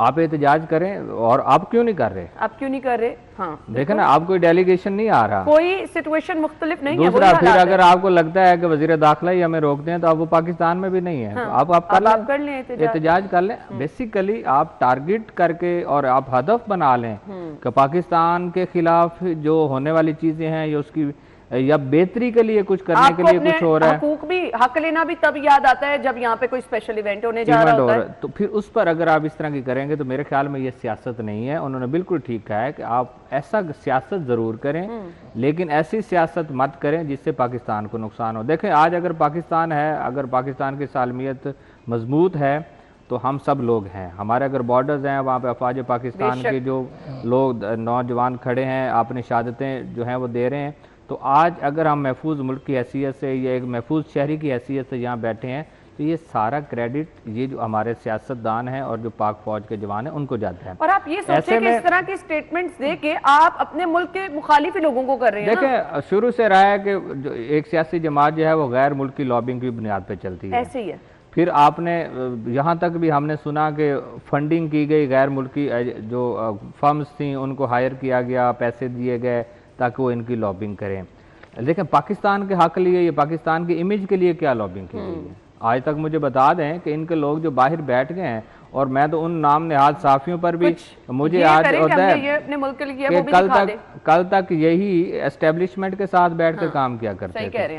آپ احتجاج کریں، اور آپ کیوں نہیں کر رہے؟ آپ کیوں نہیں کر رہے؟ ہاں دیکھیں نا، آپ کوئی ڈیلیگیشن نہیں آ رہا، کوئی سچویشن مختلف نہیں ہے۔ دوسرا پھر اگر آپ کو لگتا ہے کہ وزیر داخلہ ہی ہمیں روکتے ہیں تو اب وہ پاکستان میں بھی نہیں ہے، تو آپ کر لیں احتجاج کر لیں۔ بیسیکلی آپ ٹارگٹ کر کے اور آپ ہدف بنا لیں کہ پاکستان کے خلاف جو ہونے والی چیزیں ہیں یا اس کی یا بہتری کے لیے کچھ کرنے کے لیے کچھ ہو رہا ہے۔ حقوق بھی، حق لینا بھی تب یاد آتا ہے جب یہاں پہ کوئی اسپیشل ایونٹ ہونے جا رہا ہوتا ہے، تو پھر اس پر اگر آپ اس طرح کی کریں گے تو میرے خیال میں یہ سیاست نہیں ہے۔ انہوں نے بالکل ٹھیک کہا ہے کہ آپ ایسا سیاست ضرور کریں، لیکن ایسی سیاست مت کریں جس سے پاکستان کو نقصان ہو۔ دیکھیں آج اگر پاکستان ہے، اگر پاکستان کی سالمیت مضبوط ہے تو ہم سب لوگ ہیں، ہمارے اگر بارڈرز ہیں وہاں پہ افواج پاکستان کے جو لوگ نوجوان کھڑے ہیں اپنی شہادتیں جو ہیں وہ دے رہے ہیں، تو آج اگر ہم محفوظ ملک کی حیثیت سے یا ایک محفوظ شہری کی حیثیت سے یہاں بیٹھے ہیں تو یہ سارا کریڈٹ یہ جو ہمارے سیاستدان ہیں اور جو پاک فوج کے جوان ہیں ان کو جاتا ہے۔ اور آپ یہ سوچیں کہ اس طرح کی سٹیٹمنٹس دے کے آپ اپنے ملک کے مخالف لوگوں کو کر رہے ہیں۔ دیکھیں شروع سے رہا ہے کہ ایک سیاسی جماعت جو ہے وہ غیر ملکی لابنگ کی بنیاد پہ چلتی ہے، ایسے ہی ہے۔ پھر آپ نے یہاں تک بھی ہم نے سنا کہ فنڈنگ کی گئی، غیر ملکی جو فرمز تھیں ان کو ہائر کیا گیا، پیسے دیے گئے تاکہ وہ ان کی لابنگ کریں۔ لیکن پاکستان کے حق لیے یا پاکستان کی امیج کے لیے کیا لابنگ کی گئی ہے؟ آج تک مجھے بتا دیں کہ ان کے لوگ جو باہر بیٹھ گئے ہیں، اور میں تو ان نام نہاد صحافیوں پر بھی مجھے آج ہوتا ہے کہ کل تک یہی اسٹیبلشمنٹ کے ساتھ بیٹھ کر کام کیا کرتے تھے،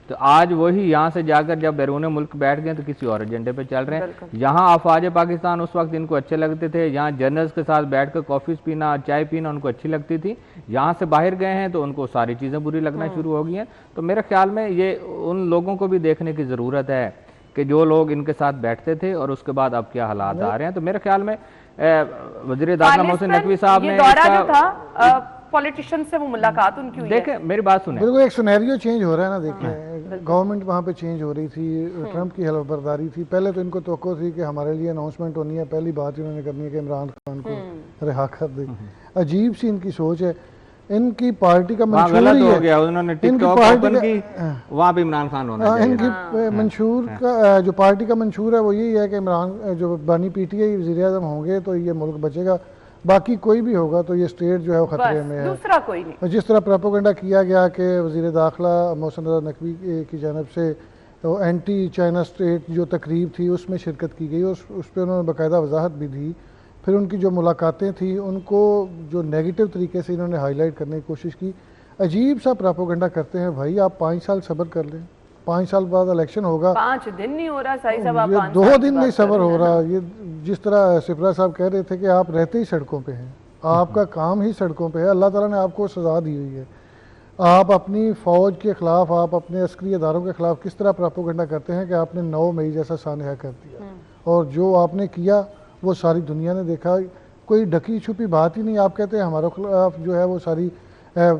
تو آج وہی یہاں سے جا کر جب بیرون ملک بیٹھ گئے تو کسی اور ایجنڈے پہ چل رہے ہیں۔ یہاں افواج پاکستان اس وقت ان کو اچھے لگتے تھے، یہاں جنرلز کے ساتھ بیٹھ کر کافیز پینا، چائے پینا ان کو اچھی لگتی تھی، یہاں سے باہر گئے ہیں تو ان کو ساری چیزیں بری لگنا شروع ہو گئی ہیں۔ تو میرے خیال میں یہ ان لوگوں کو بھی دیکھنے کی ضرورت ہے کہ جو لوگ ان کے ساتھ بیٹھتے تھے اور اس کے بعد اب کیا حالات آ رہے ہیں۔ تو میرے خیال میں وزیر داخلہ محسن نقوی صاحب نے پولیٹیشن سے وہ ملاقات ان کی ہوئی ہے۔ دیکھیں میری بات سنیں، بالکل ایک سینیریو چینج ہو رہا ہے نا۔ دیکھیں گورنمنٹ وہاں پہ چینج ہو رہی تھی، ٹرمپ کی حلف برداری تھی، پہلے تو ان کو توقع تھی کہ ہمارے لیے اناؤنسمنٹ ہونی ہے، پہلی بات انہوں نے کرنی ہے کہ عمران خان کو رہا کر دیں۔ عجیب سی ان کی سوچ ہے، ان کی پارٹی کا منشور غلط ہی ہو ہے، گیا، انہوں نے ٹک ٹاک اوپن کی، وہاں بھی عمران خان ہونا چاہیے۔ ان کی منشور کا جو پارٹی کا منشور ہے وہ یہی ہے کہ عمران جو بانی پی ٹی آئی وزیر اعظم ہوں گے تو یہ ملک بچے گا، باقی کوئی بھی ہوگا تو یہ اسٹیٹ جو ہے وہ خطرے میں ہے، دوسرا کوئی نہیں۔ جس طرح پروپیگنڈا کیا گیا کہ وزیر داخلہ محسن رضا نقوی کی جانب سے اینٹی چائنا اسٹیٹ جو تقریب تھی اس میں شرکت کی گئی، اس پہ انہوں نے باقاعدہ وضاحت بھی دی۔ پھر ان کی جو ملاقاتیں تھیں ان کو جو نیگیٹو طریقے سے انہوں نے ہائی لائٹ کرنے کی کوشش کی۔ عجیب سا پروپیگنڈا کرتے ہیں بھائی، آپ 5 سال صبر کر لیں، 5 سال بعد الیکشن ہوگا، 5 دن نہیں ہو رہا صحیح صاحب، یہ 2 دن نہیں صبر ہو رہا۔ یہ جس طرح سپرا صاحب کہہ رہے تھے کہ آپ رہتے ہی سڑکوں پہ ہیں، آپ کا کام ہی سڑکوں پہ ہے، اللہ تعالیٰ نے آپ کو سزا دی ہوئی ہے، آپ اپنی فوج کے خلاف، آپ اپنے عسکری اداروں کے خلاف کس طرح پروپیگنڈا کرتے ہیں کہ آپ نے 9 مئی جیسا سانحہ کر دیا، اور جو آپ نے کیا وہ ساری دنیا نے دیکھا، کوئی ڈھکی چھپی بات ہی نہیں۔ آپ کہتے ہیں ہمارے خلاف جو ہے وہ ساری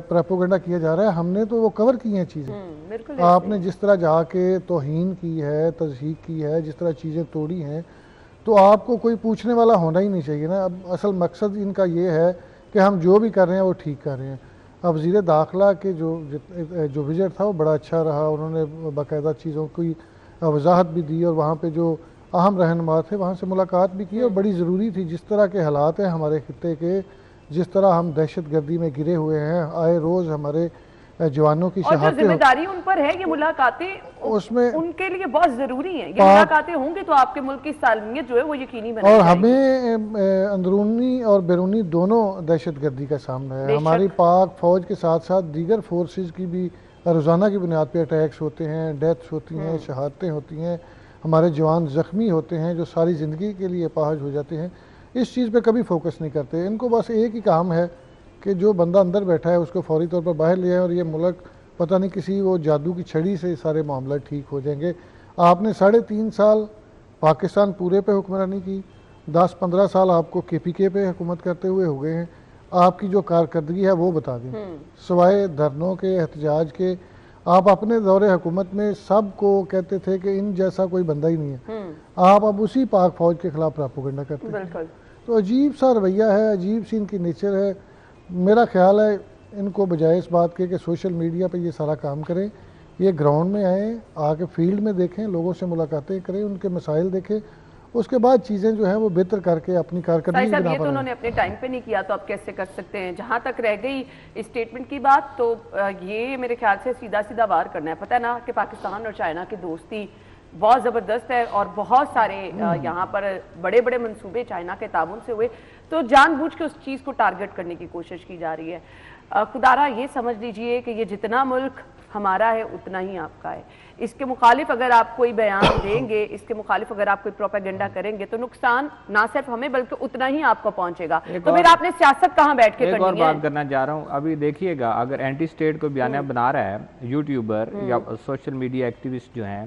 پروپیگنڈا کیا جا رہا ہے، ہم نے تو وہ کور کی ہیں چیزیں۔ آپ نے جس طرح جا کے توہین کی ہے، تضحیک کی ہے، جس طرح چیزیں توڑی ہیں، تو آپ کو کوئی پوچھنے والا ہونا ہی نہیں چاہیے نا۔ اب اصل مقصد ان کا یہ ہے کہ ہم جو بھی کر رہے ہیں وہ ٹھیک کر رہے ہیں۔ اب وزیر داخلہ کے جو وزٹ تھا وہ بڑا اچھا رہا، انہوں نے باقاعدہ چیزوں کی وضاحت بھی دی، اور وہاں پہ جو اہم رہنما تھے وہاں سے ملاقات بھی کی، اور بڑی ضروری تھی۔ جس طرح کے حالات ہیں ہمارے خطے کے، جس طرح ہم دہشت گردی میں گرے ہوئے ہیں، آئے روز ہمارے جوانوں کی شہادتیں، اور جو ذمہ داری ان پر ہے یہ ملاقاتیں اس میں ان کے لیے بہت ضروری ہیں۔ یہ ملاقاتیں ہوں گی تو آپ کے ملک کی سالمیت جو ہے وہ یقینی بنے گی، اور ہمیں اندرونی اور بیرونی دونوں دہشت گردی کا سامنا ہے۔ ہماری پاک فوج کے ساتھ ساتھ دیگر فورسز کی بھی روزانہ کی بنیاد پہ اٹیکس ہوتے ہیں، ڈیتھس ہوتی ہیں، شہادتیں ہوتی ہیں، ہمارے جوان زخمی ہوتے ہیں جو ساری زندگی کے لیے اپاہج ہو جاتے ہیں۔ اس چیز پہ کبھی فوکس نہیں کرتے۔ ان کو بس ایک ہی کام ہے کہ جو بندہ اندر بیٹھا ہے اس کو فوری طور پر باہر لے آئیں، اور یہ ملک پتہ نہیں کسی وہ جادو کی چھڑی سے سارے معاملات ٹھیک ہو جائیں گے۔ آپ نے 3.5 سال پاکستان پورے پہ حکمرانی کی، 10-15 سال آپ کو کے پی کے پہ حکومت کرتے ہوئے ہو گئے ہیں۔ آپ کی جو کارکردگی ہے وہ بتا دیں، سوائے دھرنوں کے، احتجاج کے۔ آپ اپنے دور حکومت میں سب کو کہتے تھے کہ ان جیسا کوئی بندہ ہی نہیں ہے، آپ اب اسی پاک فوج کے خلاف پروپیگنڈا کرتے ہیں۔ تو عجیب سا رویہ ہے، عجیب سی ان کی نیچر ہے۔ میرا خیال ہے ان کو بجائے اس بات کے کہ سوشل میڈیا پہ یہ سارا کام کریں، یہ گراؤنڈ میں آئیں، آ کے فیلڈ میں دیکھیں، لوگوں سے ملاقاتیں کریں، ان کے مسائل دیکھیں، اس کے بعد چیزیں جو ہیں وہ بہتر کر کے اپنی کارکردگی صاحب یہ تو انہوں نے اپنے ٹائم پہ نہیں کیا، تو آپ کیسے کر سکتے ہیں؟ جہاں تک رہ گئی اسٹیٹمنٹ کی بات، تو یہ میرے خیال سے سیدھا سیدھا وار کرنا ہے. پتہ ہے نا کہ پاکستان اور چائنا کی دوستی بہت زبردست ہے اور بہت سارے یہاں پر بڑے بڑے منصوبے چائنا کے تعاون سے ہوئے، تو جان بوجھ کے اس چیز کو ٹارگٹ کرنے کی کوشش کی جا رہی ہے. خدارہ یہ سمجھ لیجئے کہ یہ جتنا ملک ہمارا ہے اتنا ہی آپ کا ہے. اس کے مخالف اگر آپ کوئی بیان دیں گے، اس کے مخالف اگر آپ کوئی پروپیگنڈا کریں گے، تو نقصان نہ صرف ہمیں بلکہ اتنا ہی آپ کو پہنچے گا. تو پھر آپ نے سیاست کہاں بیٹھ کے کرنی ہے؟ ایک اور بات کرنا چاہ رہا ہوں. ابھی دیکھیے گا، اگر اینٹی اسٹیٹ کو بیانیہ بنا رہا ہے یوٹیوبر یا سوشل میڈیا ایکٹیوسٹ جو ہیں،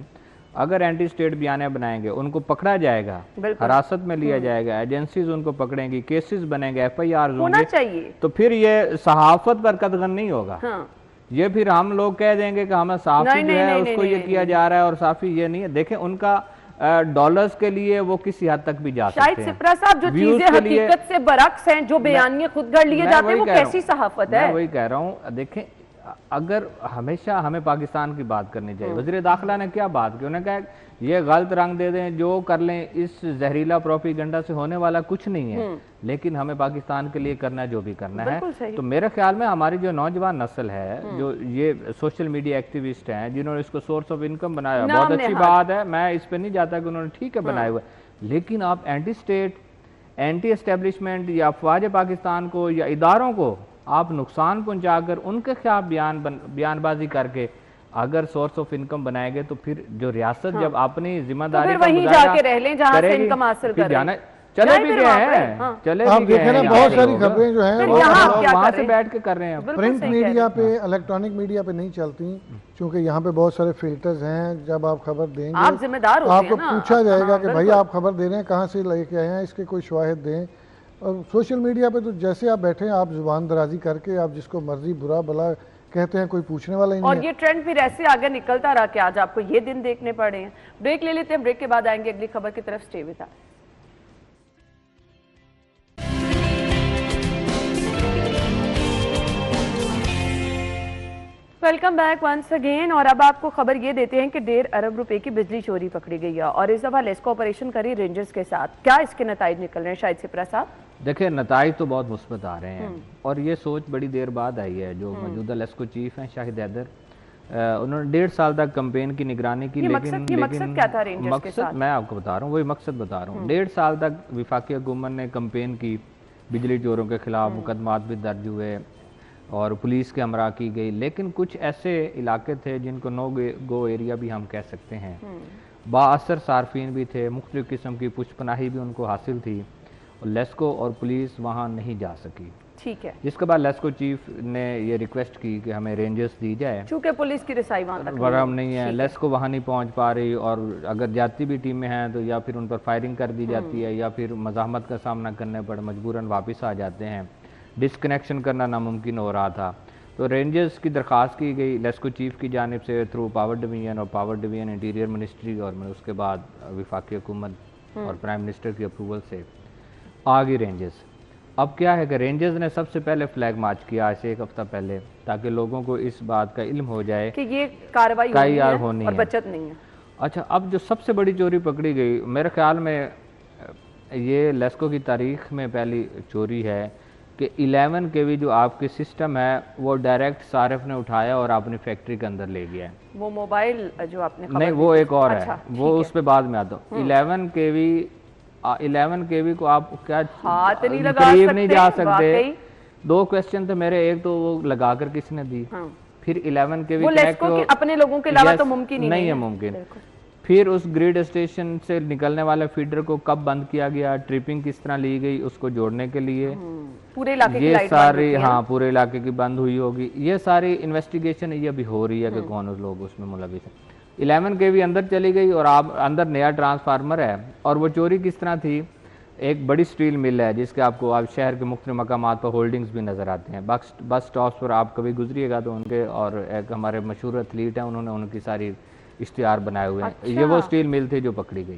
اگر اینٹی اسٹیٹ بیانیہ بنائیں گے، ان کو پکڑا جائے گا، حراست میں لیا جائے گا، ایجنسیز ان کو پکڑیں گی، کیسز بنیں گے، ایف آئی آرز ہوں گے، تو پھر یہ صحافت پر قدغن نہیں ہوگا. یہ پھر ہم لوگ کہہ دیں گے کہ ہمیں صحافی جو ہے اس کو یہ کیا جا رہا ہے اور صحافی یہ نہیں ہے. دیکھیں ان کا ڈالرز کے لیے وہ کسی حد تک بھی جا سکتے ہیں. شاہد سپرا صاحب، جو چیزیں حقیقت سے برعکس ہیں، جو بیانیے خود گھڑ لیے جاتے ہیں، وہ کیسی صحافت ہے؟ میں وہی کہہ رہا ہوں. دیکھیں اگر ہمیشہ ہمیں پاکستان کی بات کرنی چاہیے. وزیر داخلہ نے کیا بات کی؟ انہوں نے کہا یہ غلط رنگ دے دیں، جو کر لیں، اس زہریلا پروپیگنڈا سے ہونے والا کچھ نہیں ہے، لیکن ہمیں پاکستان کے لیے کرنا جو بھی کرنا ہے. تو میرے خیال میں ہماری جو نوجوان نسل ہے، جو یہ سوشل میڈیا ایکٹیوسٹ ہیں، جنہوں نے اس کو سورس آف انکم بنایا، بہت اچھی بات ہے، میں اس پہ نہیں جاتا کہ انہوں نے ٹھیک ہے بنائے ہوئے، لیکن آپ اینٹی اسٹیٹ، اینٹی اسٹیبلشمنٹ یا افواج پاکستان کو یا اداروں کو آپ نقصان پہنچا کر ان کے خلاف بیان بازی کر کے اگر سورس آف انکم بنائے گے، تو پھر جو ریاست جب اپنی ذمہ داری کا مظاہرہ کرے گی، پھر جانا چلے بھی گئے ہیں، چلے بھی گئے ہیں. بہت ساری خبریں جو ہیں وہاں سے بیٹھ کے کر رہے ہیں. پرنٹ میڈیا پہ، الیکٹرانک میڈیا پہ نہیں چلتی، چونکہ یہاں پہ بہت سارے فلٹرز ہیں. جب آپ خبر دیں گے، آپ کو پوچھا جائے گا کہ بھائی آپ خبر دے رہے ہیں، کہاں سے لے کے آئے ہیں، اس کے کوئی شواہد دیں. اور سوشل میڈیا پہ تو جیسے آپ بیٹھے ہیں، آپ زبان درازی کر کے آپ جس کو مرضی برا بھلا کہتے ہیں، کوئی پوچھنے والا ہی نہیں ہے. اور یہ ٹرینڈ پھر ایسے آگے نکلتا رہا کہ آج آپ کو یہ دن دیکھنے پڑے ہیں. بریک لے لیتے ہیں، بریک کے بعد آئیں گے اگلی خبر کی طرف. Stay with us. Welcome back once again. اور اب آپ کو خبر یہ دیتے ہیں کہ 1.5 ارب روپے کی بجلی چوری پکڑی گئی ہے، اور اس دفعہ لیسکو آپریشن کری رینجرز کے ساتھ. کیا اس کے نتائج نکل رہے ہیں شاہد سپرا صاحب؟ دیکھیں نتائج تو بہت مثبت آ رہے ہیں، اور یہ سوچ بڑی دیر بعد آئی ہے. جو موجودہ لیسکو چیف ہیں شاہد حیدر، انہوں نے 1.5 سال تک کمپین کی نگرانی کی. لیکن مقصد کیا تھا رینجرز کے ساتھ؟ میں آپ کو بتا رہا ہوں، وہی مقصد بتا رہا ہوں. 1.5 سال تک وفاقی حکومت نے کمپین کی، بجلی چوروں کے خلاف مقدمات بھی درج ہوئے اور پولیس کے ہمراہ کی گئی، لیکن کچھ ایسے علاقے تھے جن کو نو گو ایریا بھی ہم کہہ سکتے ہیں. با اثر صارفین بھی تھے، مختلف قسم کی پشت پناہی بھی ان کو حاصل تھی، اور لیسکو اور پولیس وہاں نہیں جا سکی. ٹھیک ہے. جس کے بعد لیسکو چیف نے یہ ریکویسٹ کی کہ ہمیں رینجرز دی جائے، چونکہ پولیس کی رسائی وہاں تک نہیں ہے، لیسکو وہاں نہیں پہنچ پا رہی، اور اگر جاتی بھی ٹیمیں ہیں تو یا پھر ان پر فائرنگ کر دی جاتی ہے، یا پھر مزاحمت کا سامنا کرنے پر مجبوراً واپس آ جاتے ہیں. ڈسکنیکشن کرنا ناممکن ہو رہا تھا. تو رینجرز کی درخواست کی گئی لیسکو چیف کی جانب سے تھرو پاور ڈویژن، اور پاور ڈویژن انٹیریئر منسٹری، اور اس کے بعد وفاقی حکومت اور پرائم منسٹر کی اپروول سے آ گئی رینجرز. اب کیا ہے کہ رینجرز نے سب سے پہلے فلیگ مارچ کیا ایسے 1 ہفتہ پہلے، تاکہ لوگوں کو اس بات کا علم ہو جائے کہ یہ کارروائی ہونی ہے اور بچت نہیں ہے. اچھا، اب جو سب سے بڑی چوری پکڑی گئی، میرے خیال میں یہ لیسکو کی تاریخ میں پہلی چوری ہے کہ 11 کے وی جو آپ کے سسٹم ہے وہ ڈائریکٹ صارف نے اٹھایا اور اپنی فیکٹری کے اندر لے گیا ہے. وہ موبائل جو آپ نے نہیں، وہ ایک اور ہے، وہ اس پہ بعد میں آتا ہوں. 11 کے وی کو آپ کیا قریب نہیں جا سکتے. 2 کویسچن تھے میرے، ایک تو وہ لگا کر کس نے دی، پھر 11 کے وی اپنے لوگوں کے علاوہ تو ممکن ہی نہیں ہے. ممکن. پھر اس گریڈ اسٹیشن سے نکلنے والے فیڈر کو کب بند کیا گیا، ٹرپنگ کس طرح لی گئی اس کو جوڑنے کے لیے، پورے علاقے کی یہ ساری پورے علاقے کی بند ہوئی ہوگی. یہ ساری انویسٹیگیشن یہ بھی ہو رہی ہے کہ کون لوگ اس میں ملوث ہیں. 11 کے بھی اندر چلی گئی، اور آپ اندر نیا ٹرانسفارمر ہے. اور وہ چوری کس طرح تھی؟ ایک بڑی سٹیل مل ہے جس کے آپ کو شہر کے مختلف مقامات پر ہولڈنگز بھی نظر آتے ہیں. بس سٹاپس پر آپ کبھی گزریے گا تو ان کے، اور ایک ہمارے مشہور ایتھلیٹ ہیں، انہوں نے ان کی ساری اشتہار بنائے ہوئے ہیں. یہ وہ سٹیل مل تھی جو پکڑی گئی.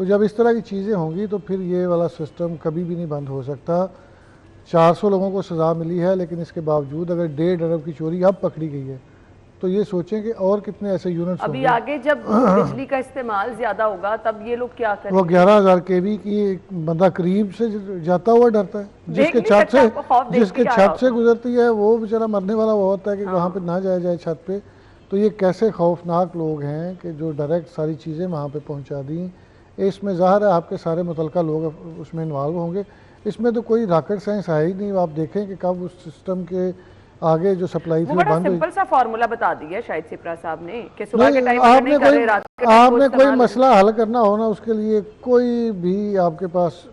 تو جب اس طرح کی چیزیں ہوں گی تو پھر یہ والا سسٹم کبھی بھی نہیں بند ہو سکتا. 400 لوگوں کو سزا ملی ہے لیکن اس کے باوجود اگر 1.5 ارب کی چوری اب پکڑی گئی ہے تو یہ سوچیں کہ اور کتنے ایسے یونٹس ابھی آگے جب بجلی کا استعمال زیادہ ہوگا تب یہ لوگ کیا کریں گے؟ وہ 11,000 kV کی بندہ قریب سے جاتا ہوا ڈرتا ہے. جس کے چھت سے گزرتی ہے وہ بیچارہ مرنے والا وہ ہوتا ہے کہ وہاں پہ نہ جایا جائے چھت پہ. تو یہ کیسے خوفناک لوگ ہیں کہ جو ڈائریکٹ ساری چیزیں وہاں پہ پہنچا دیں. اس میں ظاہر ہے آپ کے سارے متعلقہ لوگ اس میں انوالو ہوں گے. اس میں تو کوئی راکٹ سائنس ہے ہی نہیں. آپ دیکھیں کہ کب اس سسٹم کے آگے جو سپلائی تھی وہ بڑا سمپل سا فارمولا بتا دیا شاہد سپرا صاحب نے کہ صبح کے ٹائم نہیں کر رہے رات کے ٹائم. آپ نے کوئی مسئلہ حل کرنا ہونا اس کے لیے کوئی بھی آپ کے پاس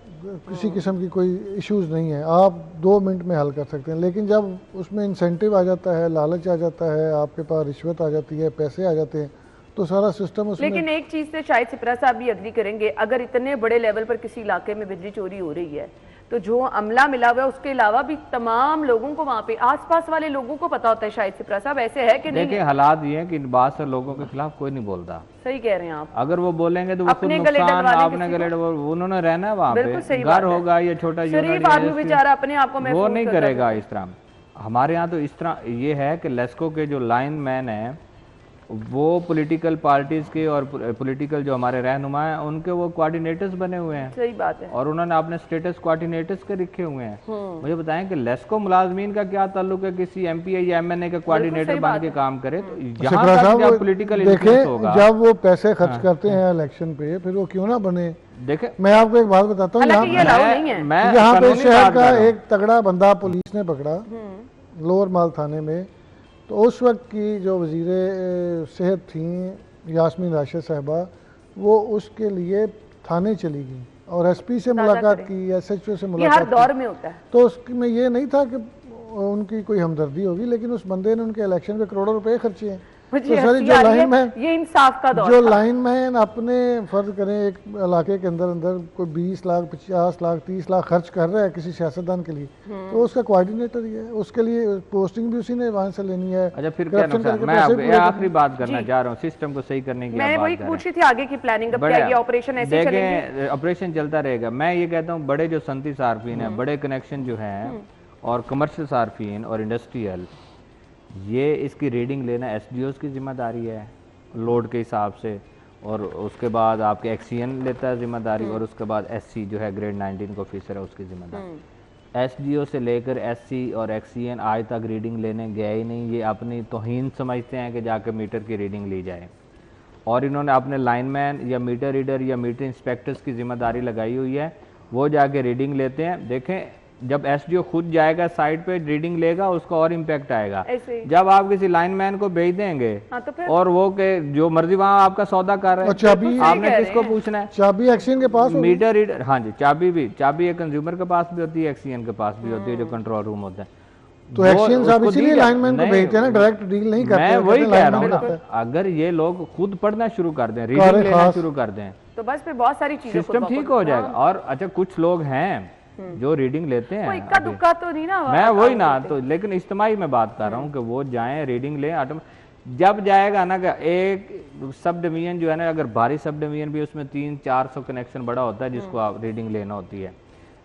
کسی قسم کی کوئی ایشوز نہیں ہے. آپ 2 منٹ میں حل کر سکتے ہیں. لیکن جب اس میں انسینٹیو آ جاتا ہے, لالچ آ جاتا ہے, آپ کے پاس رشوت آ جاتی ہے, پیسے آ جاتے ہیں تو سارا سسٹم اس میں. لیکن ایک چیز سے شاید سپرا صاحب بھی اگری کریں گے, اگر اتنے بڑے لیول پر کسی علاقے میں بجلی چوری ہو رہی ہے تو جو عملہ ملا ہوا ہے اس کے علاوہ بھی تمام لوگوں کو وہاں پہ آس پاس والے لوگوں کو پتا ہوتا ہے. شاید سپرا صاحب ایسے ہے کہ نہیں؟ دیکھیں حالات یہ ہیں کہ بعض سے لوگوں کے خلاف کوئی نہیں بولتا. صحیح کہہ رہے ہیں آپ. اگر وہ بولیں گے تو وہ خود نقصان آپ نے گلے انہوں نے رہنا ہے وہاں پہ, گھر ہوگا یا چھوٹا شریف آدمی بیچارہ اپنے آپ کو وہ نہیں کرے گا اس طرح. ہمارے ہاں تو اس طرح یہ ہے کہ لیسکو کے جو لائن مین ہیں وہ پولیٹیکل پارٹیز کے اور پولیٹیکل جو ہمارے رہنما ہیں ان کے وہ کوارڈینیٹرز بنے ہوئے ہیں. صحیح بات ہے. اور انہوں نے اپنے سٹیٹس کوارڈینیٹرز کے رکھے ہوئے ہیں. مجھے بتائیں کہ لیسکو ملازمین کا کیا تعلق ہے کسی ایم پی اے یا ایم این اے کا کوارڈینیٹر بن کے کام کرے؟ تو یہاں تک جب پولیٹیکل انفلوئنس ہوگا, جب وہ پیسے خرچ کرتے ہیں الیکشن پہ پھر وہ کیوں نہ بنے. دیکھیں میں آپ کو ایک بات بتاتا ہوں, یہاں پہ شہر کا ایک تگڑا بندہ پولیس نے پکڑا لوور مال تھانے میں. تو اس وقت کی جو وزیر صحت تھیں یاسمین راشد صاحبہ, وہ اس کے لیے تھانے چلی گئیں اور ایس پی سے ملاقات کی, ایس ایچ او سے ملاقات کی. ہر دور میں ہوتا ہے. تو اس میں یہ نہیں تھا کہ ان کی کوئی ہمدردی ہوگی, لیکن اس بندے نے ان کے الیکشن پہ کروڑوں روپے خرچے ہیں. یہ انصاف کا دور جو لائن مین اپنے فرض کریں ایک علاقے کے اندر کوئی 20 لاکھ 50 لاکھ 30 لاکھ خرچ کر رہا ہے کسی سیاستدان کے لیے, تو اس کا کوارڈینیٹر ہی ہے, اس کے لیے پوسٹنگ بھی اسی نے وہاں سے لینی ہے. اچھا پھر کیا نقصان؟ میں آخری بات کرنا چاہ رہا ہوں, سسٹم کو صحیح کرنے کی میں وہی پوچھ رہی تھی آگے کی پلاننگ اب کیا ہے, آپریشن ایسے چلیں گے؟ آپریشن چلتا رہے گا. میں یہ کہتا ہوں بڑے جو صنعتی صارفین ہیں, بڑے کنیکشن جو ہیں اور کمرشل صارفین اور انڈسٹریل, یہ اس کی ریڈنگ لینا ایس ڈی اوز کی ذمہ داری ہے لوڈ کے حساب سے, اور اس کے بعد آپ کے ایکس سی این لیتا ہے ذمہ داری, اور اس کے بعد ایس سی جو ہے گریڈ 19 کا آفیسر ہے اس کی ذمہ داری. ایس ڈی او سے لے کر ایس سی اور ایکس سی این آج تک ریڈنگ لینے گئے ہی نہیں. یہ اپنی توہین سمجھتے ہیں کہ جا کے میٹر کی ریڈنگ لی جائے, اور انہوں نے اپنے لائن مین یا میٹر ریڈر یا میٹر انسپیکٹرز کی ذمہ داری لگائی ہوئی ہے, وہ جا کے ریڈنگ لیتے ہیں. دیکھیں جب ایس ڈی او خود جائے گا سائٹ پہ ریڈنگ لے گا, اس کا اور امپیکٹ آئے گا. جب آپ کسی لائن مین کو بھیج دیں گے اور وہ کہ جو مرضی وہاں آپ کا سودا کر رہے ہیں, آپ نے کس کو پوچھنا ہے؟ چابی ایکسین کے پاس میٹر ریڈر, ہاں جی چابی ایک کنزیومر کے پاس بھی ہوتی ہے, ایکسین کے پاس بھی ہوتی ہے جو کنٹرول روم ہوتا ہے. تو ایکسین صاحب اسی لیے لائن مین کو بھیجتے ہیں نا, ڈائریکٹ ڈیل نہیں کرتے. میں وہی کہہ رہا ہوں نا, اگر یہ لوگ خود پڑھنا شروع کر دیں, ریڈنگ لینا شروع کر دیں, تو بس پھر بہت ساری چیزیں سسٹم ٹھیک ہو جائے گا. اور اچھا کچھ لوگ ہیں جو ریڈنگ لیتے ہیں, میں وہی نا, تو لیکن اجتماعی میں بات کر رہا ہوں کہ وہ جائیں ریڈنگ لیں. جب جائے گا نا کہ ایک سب ڈویژن جو ہے نا, اگر بھاری سب ڈویژن بھی اس میں 300-400 کنیکشن بڑا ہوتا ہے جس کو آپ ریڈنگ لینا ہوتی ہے,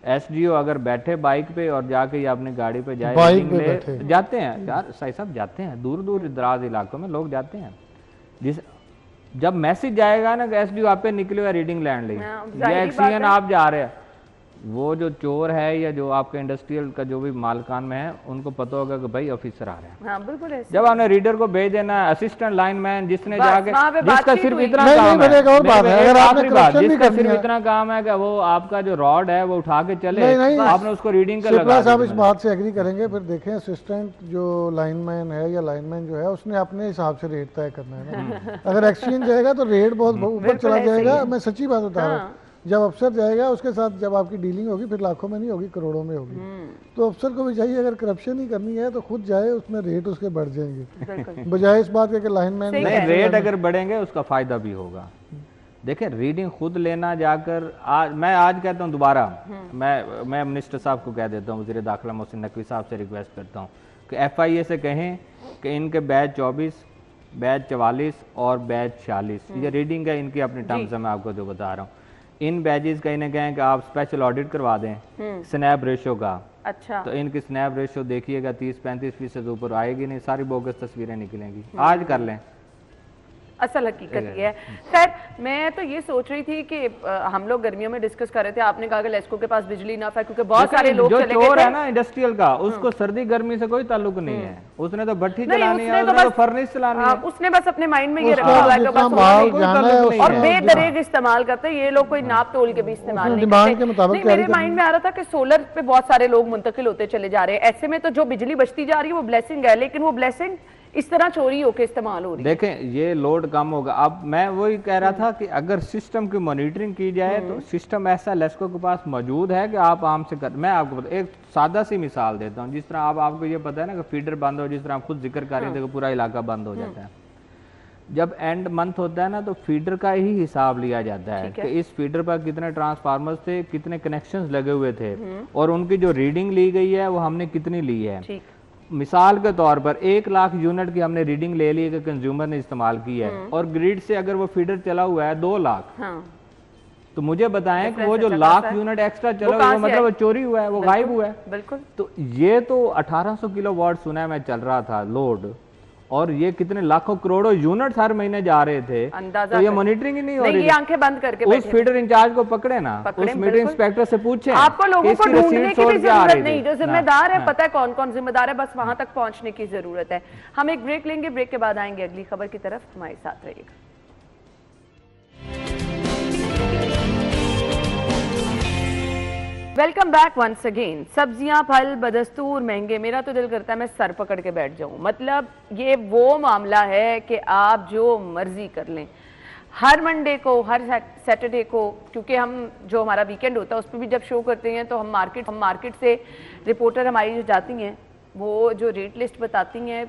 ایس ڈی او اگر بیٹھے بائک پہ اور جا کے یا اپنی گاڑی پہ جائے ریڈنگ لے, جاتے ہیں یار صاحب صاحب جاتے ہیں, دور دور دراز علاقوں میں لوگ جاتے ہیں. جب میسج جائے گا نا کہ ایس ڈی او آپ پہ نکلے ہوئے ریڈنگ لینڈ لیں, یا ایکس سی این آپ جا رہے ہیں, وہ جو چور ہے یا جو آپ کے انڈسٹریل کا جو بھی مالکان میں ہے, ان کو پتہ ہوگا کہ بھائی آفیسر آ رہے ہیں. جب آپ نے ریڈر کو بھیج دینا ہے, اسسٹنٹ لائن مین جس نے جا کے, جس کا صرف اتنا کام ہے, جس کا صرف اتنا کام ہے کہ وہ آپ کا جو راڈ ہے وہ اٹھا کے چلے, آپ نے اس کو ریڈنگ کا لگا. صاحب اس بات سے ایگری کریں گے, پھر دیکھیں اسسٹنٹ جو لائن مین ہے یا لائن مین جو ہے اس نے اپنے حساب سے ریٹ طے کرنا ہے نا. اگر ایکسچینج جائے گا تو ریٹ بہت اوپر چلا جائے گا. میں سچی بات بتا رہا ہوں, جب افسر جائے گا اس کے ساتھ جب آپ کی ڈیلنگ ہوگی پھر لاکھوں میں نہیں ہوگی, کروڑوں میں ہوگی. تو افسر کو بھی چاہیے اگر کرپشن ہی کرنی ہے تو خود جائے, اس میں ریٹ اس کے بڑھ جائیں گے, بجائے اس بات کے کہ لائن مین نہیں, ریٹ اگر بڑھیں گے اس کا فائدہ بھی ہوگا. دیکھیں ریڈنگ خود لینا جا کر, میں آج کہتا ہوں دوبارہ, میں منسٹر صاحب کو کہہ دیتا ہوں, وزیر داخلہ محسن نقوی صاحب سے ریکویسٹ کرتا ہوں کہ ایف آئی اے سے کہیں کہ ان کے بیچ 24 بیچ 44 اور بیچ 46 یہ ریڈنگ ہے ان کی اپنی ٹرمز میں آپ کو جو بتا رہا ہوں, ان بیجز کہیں نہ کہیں کہ آپ اسپیشل آڈٹ کروا دیں سنیپ ریشو کا. اچھا تو ان کی سنیپ ریشو دیکھیے گا 30-35% اوپر آئے گی نہیں, ساری بوگس تصویریں نکلیں گی. آج کر لیں, اصل حقیقت یہ ہے. خیر میں تو یہ سوچ رہی تھی کہ ہم لوگ گرمیوں میں ڈسکس کر رہے تھے, آپ نے کہا کہ لیسکو کے پاس بجلی نہ ہے کیونکہ بہت سارے لوگ چلے گئے جو چور ہے نا انڈسٹریل کا, اس کو سردی گرمی سے کوئی تعلق نہیں ہے. اس نے تو بھٹی چلانی ہے, اس نے تو فرنس چلانی ہے, اس نے بس اپنے مائنڈ میں یہ رکھا ہوا ہے کہ بس اور بے دریغ استعمال کرتے ہیں. یہ لوگ کوئی ناپ تول کے بھی استعمال نہیں کرتے. میرے مائنڈ میں آ رہا تھا کہ سولر پہ بہت سارے لوگ منتقل ہوتے چلے جا رہے ہیں. ایسے میں تو جو بجلی بچتی جا رہی ہے وہ بلیسنگ ہے, لیکن وہ بلیسنگ اس طرح چوری ہو کے استعمال ہو رہی ہے. دیکھیں یہ لوڈ کم ہوگا. اب میں وہی کہہ رہا تھا کہ اگر سسٹم کی مانیٹرنگ کی جائے تو سسٹم ایسا لیسکو کے پاس موجود ہے کہ آپ عام سے میں آپ کو ایک سادہ سی مثال دیتا ہوں. جس طرح آپ کو یہ پتہ ہے نا کہ فیڈر بند ہو, جس طرح آپ خود ذکر کر رہے تھے کہ پورا علاقہ بند ہو جاتا ہے. جب اینڈ منتھ ہوتا ہے نا تو فیڈر کا ہی حساب لیا جاتا ہے کہ اس فیڈر پر کتنے ٹرانسفارمرز تھے, کتنے کنیکشنز لگے ہوئے تھے, اور ان کی جو ریڈنگ لی گئی ہے وہ ہم نے کتنی لی ہے. مثال کے طور پر 1 لاکھ یونٹ کی ہم نے ریڈنگ لے لی ہے کہ کنزیومر نے استعمال کی ہے, اور گریڈ سے اگر وہ فیڈر چلا ہوا ہے 2 لاکھ, تو مجھے بتائیں کہ وہ جو 1 لاکھ یونٹ ایکسٹرا چلا ہوا ہے مطلب وہ چوری ہوا ہے, وہ غائب ہوا ہے. بالکل. تو یہ تو 1800 کلو واٹ سنا ہے میں چل رہا تھا لوڈ, اور یہ کتنے لاکھوں کروڑوں یونٹ ہر مہینے جا رہے تھے. تو یہ مانیٹرنگ ہی نہیں ہو رہی. یہ آنکھیں بند کر کے اس فیڈر انچارج کو پکڑے نا, اس میٹر انسپیکٹر سے پوچھیں. آپ کو لوگوں کو ڈھونڈنے کی بھی ضرورت نہیں, جو ذمہ دار ہے پتہ ہے کون کون ذمہ دار ہے, بس وہاں تک پہنچنے کی ضرورت ہے. ہم ایک بریک لیں گے, بریک کے بعد آئیں گے اگلی خبر کی طرف. ہمارے ساتھ رہیے گا. Welcome back once again. سبزیاں پھل بدستور مہنگے, میرا تو دل کرتا ہے میں سر پکڑ کے بیٹھ جاؤں. مطلب یہ وہ معاملہ ہے کہ آپ جو مرضی کر لیں. ہر منڈے کو, ہر سیٹرڈے کو, کیونکہ ہم جو ہمارا ویکینڈ ہوتا ہے اس پہ بھی جب شو کرتے ہیں تو ہم مارکیٹ سے رپورٹر ہماری جو جاتی ہیں وہ جو ریٹ لسٹ بتاتی ہیں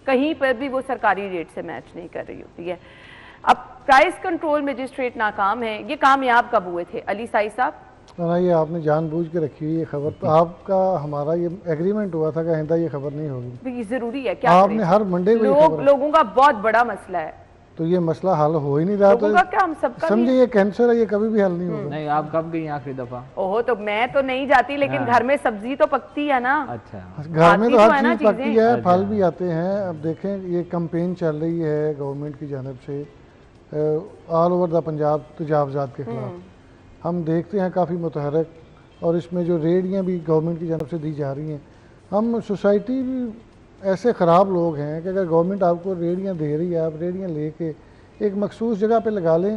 کہیں پر بھی وہ سرکاری ریٹ سے میچ نہیں کر رہی ہوتی ہے. اب پرائس کنٹرول مجسٹریٹ ناکام ہے, یہ کامیاب کب ہوئے تھے علی سائی صاحب؟ یہ آپ نے جان بوجھ کے رکھی ہوئی یہ خبر, تو آپ کا ہمارا یہ ایگریمنٹ ہوا تھا کہ آئندہ یہ خبر نہیں ہوگی. یہ ضروری ہے کیا آپ نے ہر منڈے کو لوگوں کا بہت بڑا مسئلہ ہے, تو یہ مسئلہ حل ہو ہی نہیں رہا تھا. سمجھے یہ کینسر ہے, یہ کبھی بھی حل نہیں ہوگا. نہیں آپ کب گئی آخری دفعہ؟ اوہ تو میں تو نہیں جاتی, لیکن گھر میں سبزی تو پکتی ہے نا. اچھا گھر میں تو ہر چیز پکتی ہے, پھل بھی آتے ہیں. اب دیکھیں یہ کمپین چل رہی ہے گورنمنٹ کی جانب سے آل اوور دا پنجاب تجاوزات کے خلاف. ہم دیکھتے ہیں کافی متحرک, اور اس میں جو ریڑیاں بھی گورنمنٹ کی جانب سے دی جا رہی ہیں. ہم سوسائٹی بھی ایسے خراب لوگ ہیں کہ اگر گورنمنٹ آپ کو ریڑیاں دے رہی ہے, آپ ریڑیاں لے کے ایک مخصوص جگہ پہ لگا لیں,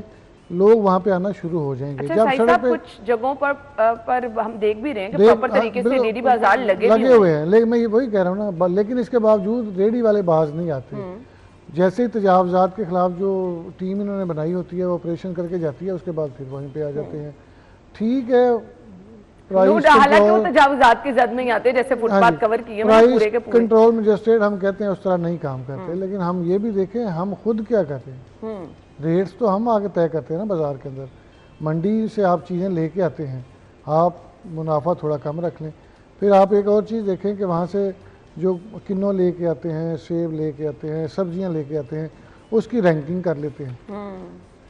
لوگ وہاں پہ آنا شروع ہو جائیں گے. جب سڑک پہ کچھ جگہوں پر ہم دیکھ بھی رہے ہیں کہ پراپر طریقے سے ریڑی بازار لگے ہوئے ہیں, لیکن میں وہی کہہ رہا ہوں نا, لیکن اس کے باوجود ریڑی والے باز نہیں آتے. جیسے ہی تجاوزات کے خلاف جو ٹیم انہوں نے بنائی ہوتی ہے وہ آپریشن کر کے جاتی ہے, اس کے بعد پھر وہیں پہ آ جاتے ہیں. ٹھیک ہے, حالانکہ وہ تجاوزات کی زد میں ہی آتے جیسے فٹ پاتھ کور کیے ہیں پورے کے پورے. کنٹرول مجسٹریٹ ہم کہتے ہیں اس طرح نہیں کام کرتے, لیکن ہم یہ بھی دیکھیں ہم خود کیا کرتے ہیں. ریٹس تو ہم آگے طے کرتے ہیں نا بازار کے اندر. منڈی سے آپ چیزیں لے کے آتے ہیں, آپ منافع تھوڑا کم رکھ لیں. پھر آپ ایک اور چیز دیکھیں کہ وہاں سے جو کنو لے کے آتے ہیں, سیب لے کے آتے ہیں, سبزیاں لے کے آتے ہیں, اس کی رینکنگ کر لیتے ہیں.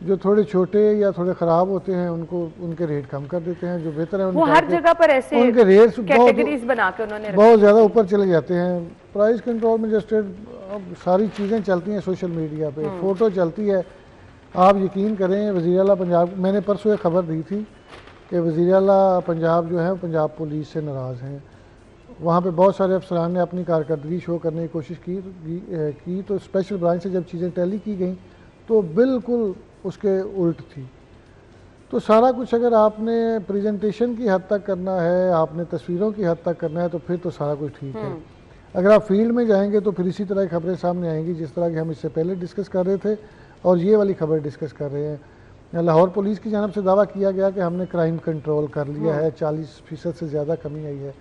جو تھوڑے چھوٹے یا تھوڑے خراب ہوتے ہیں ان کے ریٹ کم کر دیتے ہیں, جو بہتر ہے وہ ہر جگہ پر ایسے ان کے ریٹس کیٹیگریز بنا کے انہوں نے بہت زیادہ اوپر چلے جاتے ہیں. پرائس کنٹرول مجسٹریٹ, اب ساری چیزیں چلتی ہیں سوشل میڈیا پہ, فوٹو چلتی ہے. آپ یقین کریں وزیر اعلیٰ پنجاب, میں نے پرسوں ایک خبر دی تھی کہ وزیر اعلیٰ پنجاب جو ہے پنجاب پولیس سے ناراض ہیں. وہاں پہ بہت سارے افسران نے اپنی کارکردگی شو کرنے کی کوشش کی تو اسپیشل برانچ سے جب چیزیں ٹیلی کی گئیں تو بالکل اس کے الٹ تھی. تو سارا کچھ اگر آپ نے پریزنٹیشن کی حد تک کرنا ہے, آپ نے تصویروں کی حد تک کرنا ہے, تو پھر تو سارا کچھ ٹھیک ہے. اگر آپ فیلڈ میں جائیں گے تو پھر اسی طرح کی خبریں سامنے آئیں گی جس طرح کی ہم اس سے پہلے ڈسکس کر رہے تھے اور یہ والی خبر ڈسکس کر رہے ہیں. لاہور پولیس کی جانب سے دعویٰ کیا گیا کہ ہم نے کرائم کنٹرول کر لیا ہے, 40% سے زیادہ کمی آئی ہے.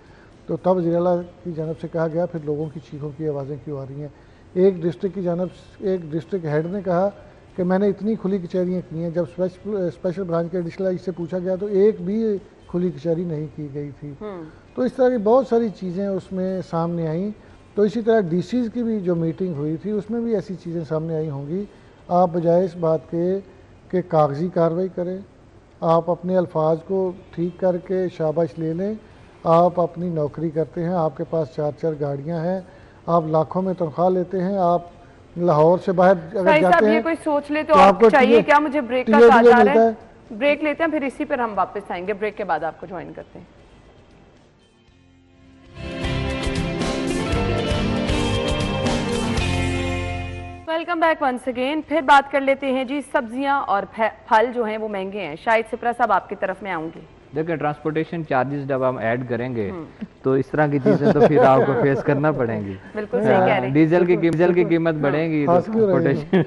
تو تب وزیر اعلیٰ کی جانب سے کہا گیا پھر لوگوں کی چیخوں کی آوازیں کیوں آ رہی ہیں. ایک ڈسٹرکٹ کی جانب ایک ڈسٹرکٹ ہیڈ نے کہا کہ میں نے اتنی کھلی کچہریاں کی ہیں. جب اسپیشل برانچ کے ایڈیشنل آئی سے پوچھا گیا تو ایک بھی کھلی کچہری نہیں کی گئی تھی. تو اس طرح کی بہت ساری چیزیں اس میں سامنے آئیں. تو اسی طرح ڈی سیز کی بھی جو میٹنگ ہوئی تھی اس میں بھی ایسی چیزیں سامنے آئی ہوں گی. آپ بجائے اس بات کے کہ کاغذی کارروائی کریں, آپ اپنے الفاظ کو ٹھیک کر کے شاباش لے لیں. آپ اپنی نوکری کرتے ہیں, آپ کے پاس 4 گاڑیاں ہیں, آپ لاکھوں میں تنخواہ لیتے ہیں, آپ لاہور سے باہر اگر جاتے ہیں کوئی سوچ لے تو آپ کو چاہیے کیا. مجھے بریک کا کہا جا رہا ہے, بریک لیتے ہیں, پھر اسی پر ہم واپس آئیں گے. بریک کے بعد آپ کو جوائن کرتے ہیں. Welcome back once again. پھر بات کر لیتے ہیں جی, سبزیاں اور پھل جو ہیں وہ مہنگے ہیں. شاہد سپرا صاحب آپ کی طرف میں آؤں گی. دیکھیں ٹرانسپورٹیشن چارجز جب ہم ایڈ کریں گے تو اس طرح کی چیزیں تو پھر آپ کو فیس کرنا پڑیں گی. بالکل صحیح کہہ رہے ہیں. ڈیزل کی قیمت بڑھے گی تو ٹرانسپورٹیشن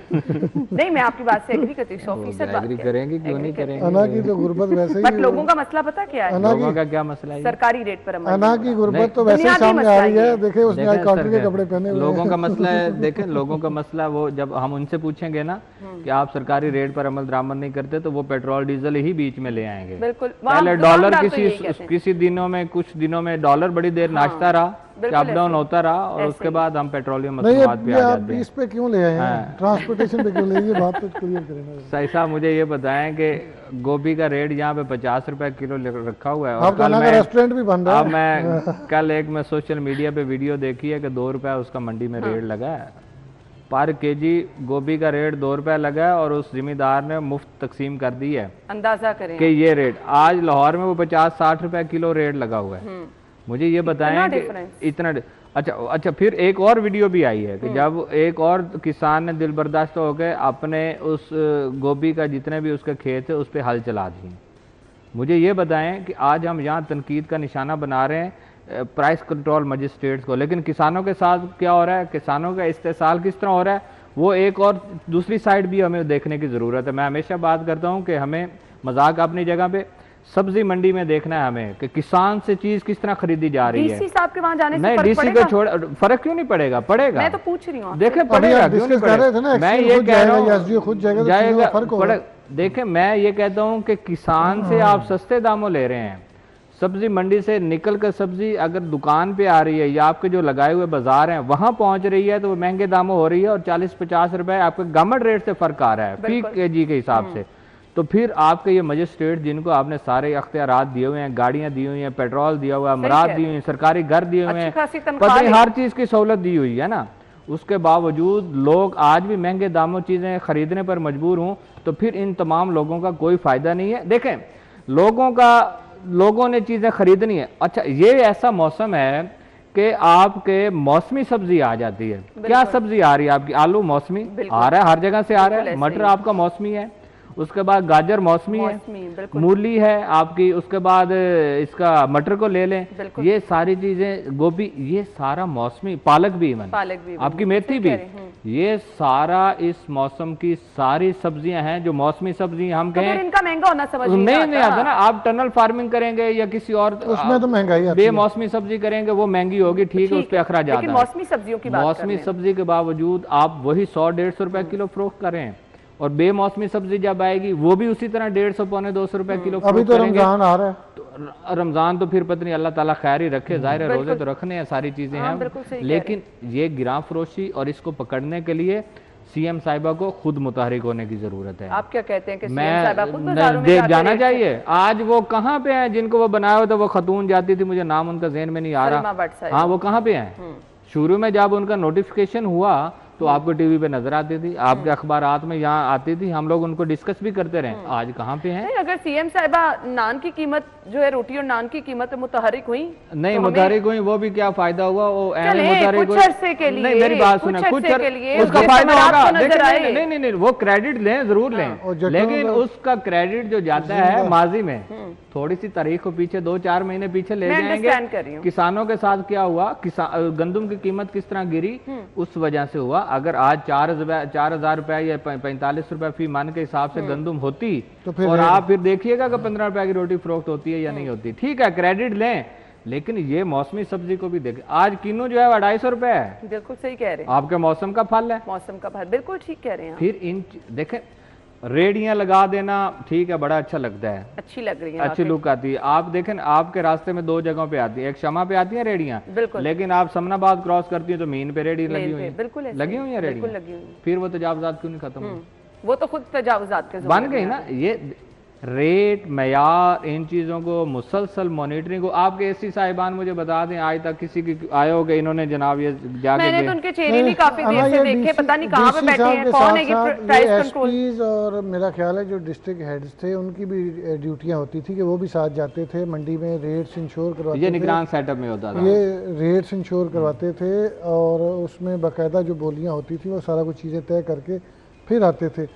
نہیں, میں آپ کی بات سے ایگری کرتی ہوں, 100% ایگری کریں گے, کیوں نہیں کریں گے. انا کی تو غربت ویسے ہی, بٹ لوگوں کا مسئلہ پتہ کیا ہے, لوگوں کا کیا مسئلہ ہے, سرکاری ریٹ پر عمل. انا کی غربت تو ویسے ہی سامنے آ رہی ہے. دیکھیں اس نے آج کاٹن کے کپڑے پہنے ہوئے. لوگوں کا مسئلہ ہے, دیکھیں لوگوں کا مسئلہ وہ جب ہم ان سے پوچھیں گے نا کہ آپ سرکاری ریٹ پر عمل درآمد نہیں کرتے تو وہ پیٹرول ڈیزل ہی بیچ میں لے آئیں گے. پہلے ڈالر کسی دنوں میں کچھ دنوں میں ڈالر بڑی دیر ناچتا رہا, اپ ڈاؤن ہوتا رہا, اور اس کے بعد ہم پیٹرولیم مصنوعات پہ آ جاتے ہیں. اس پہ کیوں لے آئے ہیں, ٹرانسپورٹیشن پہ کیوں لے, یہ بات تو کلیئر کریں نا. صحیح صاحب مجھے یہ بتائیں کہ گوبھی کا ریٹ یہاں پہ 50 روپے کلو رکھا ہوا ہے, اور ریسٹورنٹ بھی بند ہے. اب میں کل میں سوشل میڈیا پہ ویڈیو دیکھی ہے کہ 2 روپے اس کا منڈی میں ریٹ لگا ہے, پر کے جی گوبھی کا ریٹ 2 روپے لگا ہے, اور اس ذمہ دار نے مفت تقسیم کر دی ہے. اندازہ کریں کہ یہ ریٹ آج لاہور میں وہ 50-60 روپے کلو ریٹ لگا ہوا ہے. مجھے یہ بتائیں کہ اتنا اچھا پھر ایک اور ویڈیو بھی آئی ہے کہ جب ایک اور کسان نے دل برداشت ہو کے اپنے اس گوبھی کا جتنے بھی اس کے کھیت ہے اس پہ ہل چلا دیے. مجھے یہ بتائیں کہ آج ہم یہاں تنقید کا نشانہ بنا رہے ہیں پرائس کنٹرول مجسٹریٹس کو, لیکن کسانوں کے ساتھ کیا ہو رہا ہے, کسانوں کا استحصال کس طرح ہو رہا ہے, وہ ایک اور دوسری سائڈ بھی ہمیں دیکھنے کی ضرورت ہے. میں ہمیشہ بات کرتا ہوں کہ ہمیں مذاق اپنی جگہ پہ, سبزی منڈی میں دیکھنا ہے ہمیں کہ کسان سے چیز کس طرح خریدی جا رہی ہے. ڈی سی صاحب کے وہاں جانے سے نہیں, ڈی سی کو چھوڑ, فرق کیوں نہیں پڑے گا, پڑے گا. میں تو پوچھ رہی ہوں, دیکھیں پڑے گا, کیوں نہیں پڑے گا. میں یہ کہہ رہا ہوں جائے گا. دیکھیں میں یہ کہتا ہوں کہ کسان سے آپ سستے داموں لے رہے ہیں, سبزی منڈی سے نکل کر سبزی اگر دکان پہ آ رہی ہے یا آپ کے جو لگائے ہوئے بازار ہیں وہاں پہنچ رہی ہے تو وہ مہنگے داموں ہو رہی ہے, اور 40-50 روپے آپ کے گورنمنٹ ریٹ سے فرق آ رہا ہے فی کے جی کے حساب سے. تو پھر آپ کے یہ مجسٹریٹ جن کو آپ نے سارے اختیارات دیے ہوئے ہیں, گاڑیاں دی ہوئی ہیں, پیٹرول دیا ہوا ہے, امراض دی ہوئی ہیں, سرکاری گھر دیے ہوئے ہیں, پتہ نہیں ہر چیز کی سہولت دی ہوئی ہے نا, اس کے باوجود لوگ آج بھی مہنگے داموں چیزیں خریدنے پر مجبور ہوں, تو پھر ان تمام لوگوں کا کوئی فائدہ نہیں ہے. دیکھیں لوگوں نے چیزیں خریدنی ہے. اچھا یہ ایسا موسم ہے کہ آپ کے موسمی سبزی آ جاتی ہے. کیا سبزی آ رہی ہے آپ کی, آلو موسمی آ رہا ہے, ہر جگہ سے آ رہا ہے, مٹر آپ کا موسمی ہے, اس کے بعد گاجر موسمی ہے, مولی ہے آپ کی, اس کے بعد اس کا مٹر کو لے لیں, یہ ساری چیزیں, گوبھی, یہ سارا موسمی, پالک بھی آپ کی میتھی بھی, یہ سارا اس موسم کی ساری سبزیاں ہیں جو موسمی سبزیاں ہم کہیں. ان کا مہنگا ہونا سمجھ نہیں آتا نا. آپ ٹنل فارمنگ کریں گے یا کسی اور اس میں تو مہنگائی آتی ہے, بے موسمی سبزی کریں گے وہ مہنگی ہوگی, ٹھیک ہے, اس پہ اخراجات ہیں. لیکن موسمی سبزیوں کی بات موسمی سبزی کے باوجود آپ وہی 100-150 روپے کلو فروخت کریں, اور بے موسمی سبزی جب آئے گی وہ بھی اسی طرح 150-200 روپے کلو. ابھی تو رمضان آ رہا ہے, رمضان تو پھر پتہ نہیں, اللہ تعالیٰ خیر ہی رکھے, ظاہر ہے روزے تو رکھنے ہیں, ساری چیزیں ہیں, لیکن یہ گراں فروشی اور اس کو پکڑنے کے لیے سی ایم صاحبہ کو خود متحرک ہونے کی ضرورت ہے. آپ کیا کہتے ہیں کہ سی ایم صاحبہ خود بازاروں میں جانا چاہیے. آج وہ کہاں پہ ہیں جن کو وہ بنایا ہوا تھا, وہ خاتون جاتی تھی, مجھے نام ان کا ذہن میں نہیں آ رہا, ہاں وہ کہاں پہ ہیں. شروع میں جب ان کا نوٹیفیکیشن ہوا تو آپ کو ٹی وی پہ نظر آتی تھی, آپ کے اخبارات میں یہاں آتی تھی, ہم لوگ ان کو ڈسکس بھی کرتے رہے. آج کہاں پہ ہیں. اگر سی ایم صاحبہ نان کی قیمت جو ہے, روٹی اور نان کی قیمت متحرک ہوئی, نہیں متحرک ہوئی, وہ بھی کیا فائدہ ہوا, وہ متحرک کچھ عرصے کے لیے, نہیں میری بات سنیں, کچھ اس کا فائدہ ہوگا, نہیں وہ کریڈٹ لیں, ضرور لیں, لیکن اس کا کریڈٹ جو جاتا ہے ماضی میں, تھوڑی سی تاریخ کو پیچھے 2-4 مہینے پیچھے لے جائیں گے. کسانوں کے ساتھ کیا ہوا, گندم کی قیمت کس طرح گری, اس وجہ سے ہوا. اگر آج 4,000 روپے یا 45 روپے فی من کے حساب سے گندم ہوتی, اور آپ پھر دیکھیے گا کہ 15 روپے کی روٹی فروخت ہوتی ہے یا نہیں ہوتی. ٹھیک ہے کریڈٹ لیں, لیکن یہ موسمی سبزی کو بھی دیکھیں. آج کینو جو ہے 250 روپے ہے. بالکل صحیح کہہ رہے ہیں, آپ کے موسم کا پھل ہے, موسم کا پھل, بالکل ٹھیک کہہ رہے ہیں. پھر دیکھیں ریڑیاں لگا دینا ٹھیک ہے, بڑا اچھا لگتا ہے, اچھی لگ رہی ہیں, اچھی لک آتی ہے. آپ دیکھیں آپ کے راستے میں 2 جگہوں پہ آتی ہے, ایک شمع پہ آتی ہیں ریڑیاں, لیکن آپ سمن آباد کراس کرتی ہیں تو مین پہ ریڑی لگی ہوئی ہیں, لگی ہوئی ہیں ریڑیاں. پھر وہ تجاوزات کیوں نہیں ختم ہوئی, وہ تو خود تجاوزات کے بن گئی نا. یہ ریٹ معیار ان چیزوں کو مسلسل مانیٹرنگ کو آپ کے ایسی صاحبان مجھے بتا دیں آج تک کسی کی آئے ہو کہ انہوں نے جناب یہ جا کے میں نے تو ان کے چہرے نہیں کافی دیر سے دیکھے، پتہ نہیں کہاں پہ بیٹھے ہیں، کون ہے یہ پرائس کنٹرول، اور میرا خیال ہے جو ڈسٹرکٹ ہیڈز تھے ان کی بھی ڈیوٹیاں ہوتی تھی کہ وہ بھی ساتھ جاتے تھے منڈی میں، ریٹس انشور کرواتے تھے، یہ نگران سیٹ اپ میں ہوتا تھا، یہ ریٹس انشور کرواتے تھے اور اس میں باقاعدہ جو بولیاں ہوتی تھی وہ سارا کچھ چیزیں طے کر کے پھر آتے تھے۔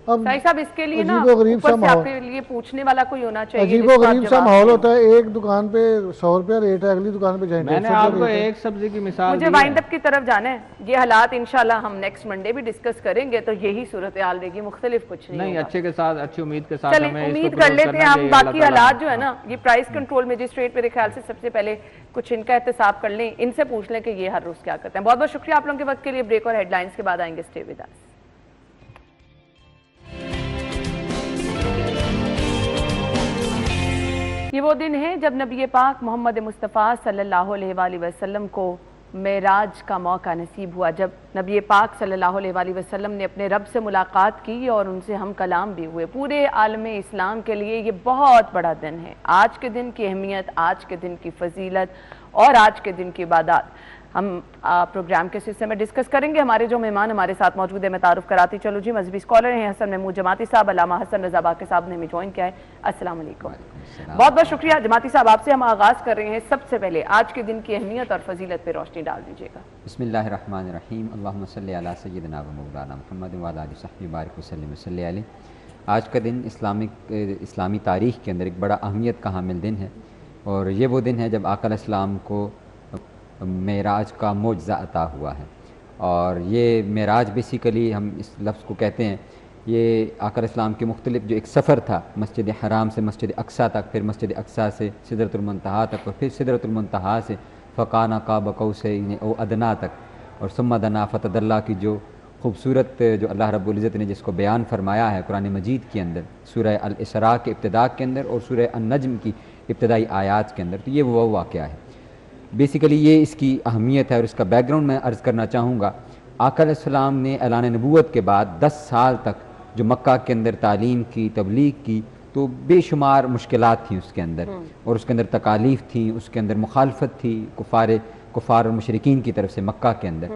اب شاہی صاحب اس کے لیے نا عجیب و غریب سا اوپر سے آپ کے لیے پوچھنے والا کوئی ہونا چاہیے، عجیب و غریب سا ماحول ہوتا ہے، ایک دکان پہ 100 روپیہ ریٹ ہے، اگلی دکان پہ جائیں 150 میں نے آپ کو ایک سبزی کی مثال مجھے وائنڈ اپ کی طرف جانا ہے، یہ حالات انشاءاللہ ہم نیکسٹ منڈے بھی ڈسکس کریں گے تو یہی صورتحال رہے گی، مختلف کچھ نہیں، اچھے کے ساتھ اچھی امید کے ساتھ چلیں امید کر لیتے ہیں ہم، باقی حالات جو ہے نا یہ پرائس کنٹرول مجسٹریٹ میرے خیال سے سب سے پہلے کچھ ان کا احتساب کر لیں، ان سے پوچھ لیں کہ یہ ہر روز کیا کرتے ہیں۔ بہت بہت شکریہ آپ لوگوں کے وقت کے لیے، بریک اور ہیڈ لائنز کے بعد آئیں گے، اسٹے ود اس۔ یہ وہ دن ہے جب نبی پاک محمد مصطفیٰ صلی اللہ علیہ وآلہ وسلم کو معراج کا موقع نصیب ہوا، جب نبی پاک صلی اللہ علیہ وآلہ وسلم نے اپنے رب سے ملاقات کی اور ان سے ہم کلام بھی ہوئے۔ پورے عالم اسلام کے لیے یہ بہت بڑا دن ہے، آج کے دن کی اہمیت، آج کے دن کی فضیلت اور آج کے دن کی عبادات ہم پروگرام کے سلسلے میں ڈسکس کریں گے۔ ہمارے جو مہمان ہمارے ساتھ موجود ہیں میں تعارف کراتی چلو جی، مذہبی اسکالر ہیں حسن محمود جماعتی صاحب، علامہ حسن رضا باقی صاحب نے ہمیں جوائن کیا ہے، السلام علیکم۔ بہت بہت شکریہ جماعتی صاحب، آپ سے ہم آغاز کر رہے ہیں، سب سے پہلے آج کے دن کی اہمیت اور فضیلت پہ روشنی ڈال دیجیے گا۔ بسم اللہ الرحمن الرحیم، اللہم صلی علی سیدنا و مولانا محمد وعلی آلہ وصحبہ بارک وسلم صلی علیہ۔ آج کا دن اسلامی تاریخ کے اندر ایک بڑا اہمیت کا حامل دن ہے، اور یہ وہ دن ہے جب آقا علیہ السلام کو معراج کا معجزہ عطا ہوا ہے۔ اور یہ معراج بیسیکلی ہم اس لفظ کو کہتے ہیں، یہ آقا علیہ السلام کے مختلف جو ایک سفر تھا مسجد حرام سے مسجد اقصیٰ تک، پھر مسجد اقصیٰ سے سدرۃ المنتہا تک، اور پھر سدرۃ المنتہا سے فکان قاب قوسین او ادنیٰ تک، اور ثم دنا فتدلی کی جو خوبصورت جو اللہ رب العزت نے جس کو بیان فرمایا ہے قرآن مجید کے اندر، سورہ الاسراء کے ابتداء کے اندر اور سورہ النجم کی ابتدائی آیات کے اندر، تو یہ وہ واقعہ ہے۔ بیسیکلی یہ اس کی اہمیت ہے، اور اس کا بیک گراؤنڈ میں عرض کرنا چاہوں گا۔ آقا علیہ السلام نے اعلان نبوت کے بعد 10 سال تک جو مکہ کے اندر تعلیم کی، تبلیغ کی، تو بے شمار مشکلات تھیں اس کے اندر، اور اس کے اندر تکالیف تھیں، اس کے اندر مخالفت تھی کفار اور مشرکین کی طرف سے مکہ کے اندر۔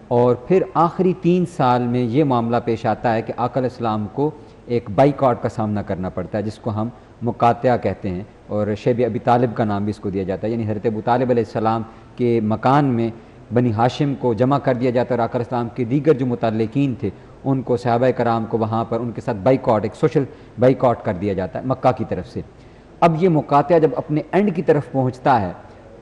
اور پھر آخری 3 سال میں یہ معاملہ پیش آتا ہے کہ آقا علیہ السلام کو ایک بائیکاٹ کا سامنا کرنا پڑتا ہے، جس کو ہم مقاطعہ کہتے ہیں، اور شیب ابی طالب کا نام بھی اس کو دیا جاتا ہے، یعنی حضرت ابو طالب علیہ السلام کے مکان میں بنی ہاشم کو جمع کر دیا جاتا ہے، اور آقا علیہ السلام کے دیگر جو متعلقین تھے ان کو، صحابہ کرام کو وہاں پر ان کے ساتھ بائیکاٹ، ایک سوشل بائیکاٹ کر دیا جاتا ہے مکہ کی طرف سے۔ اب یہ مقاطعہ جب اپنے اینڈ کی طرف پہنچتا ہے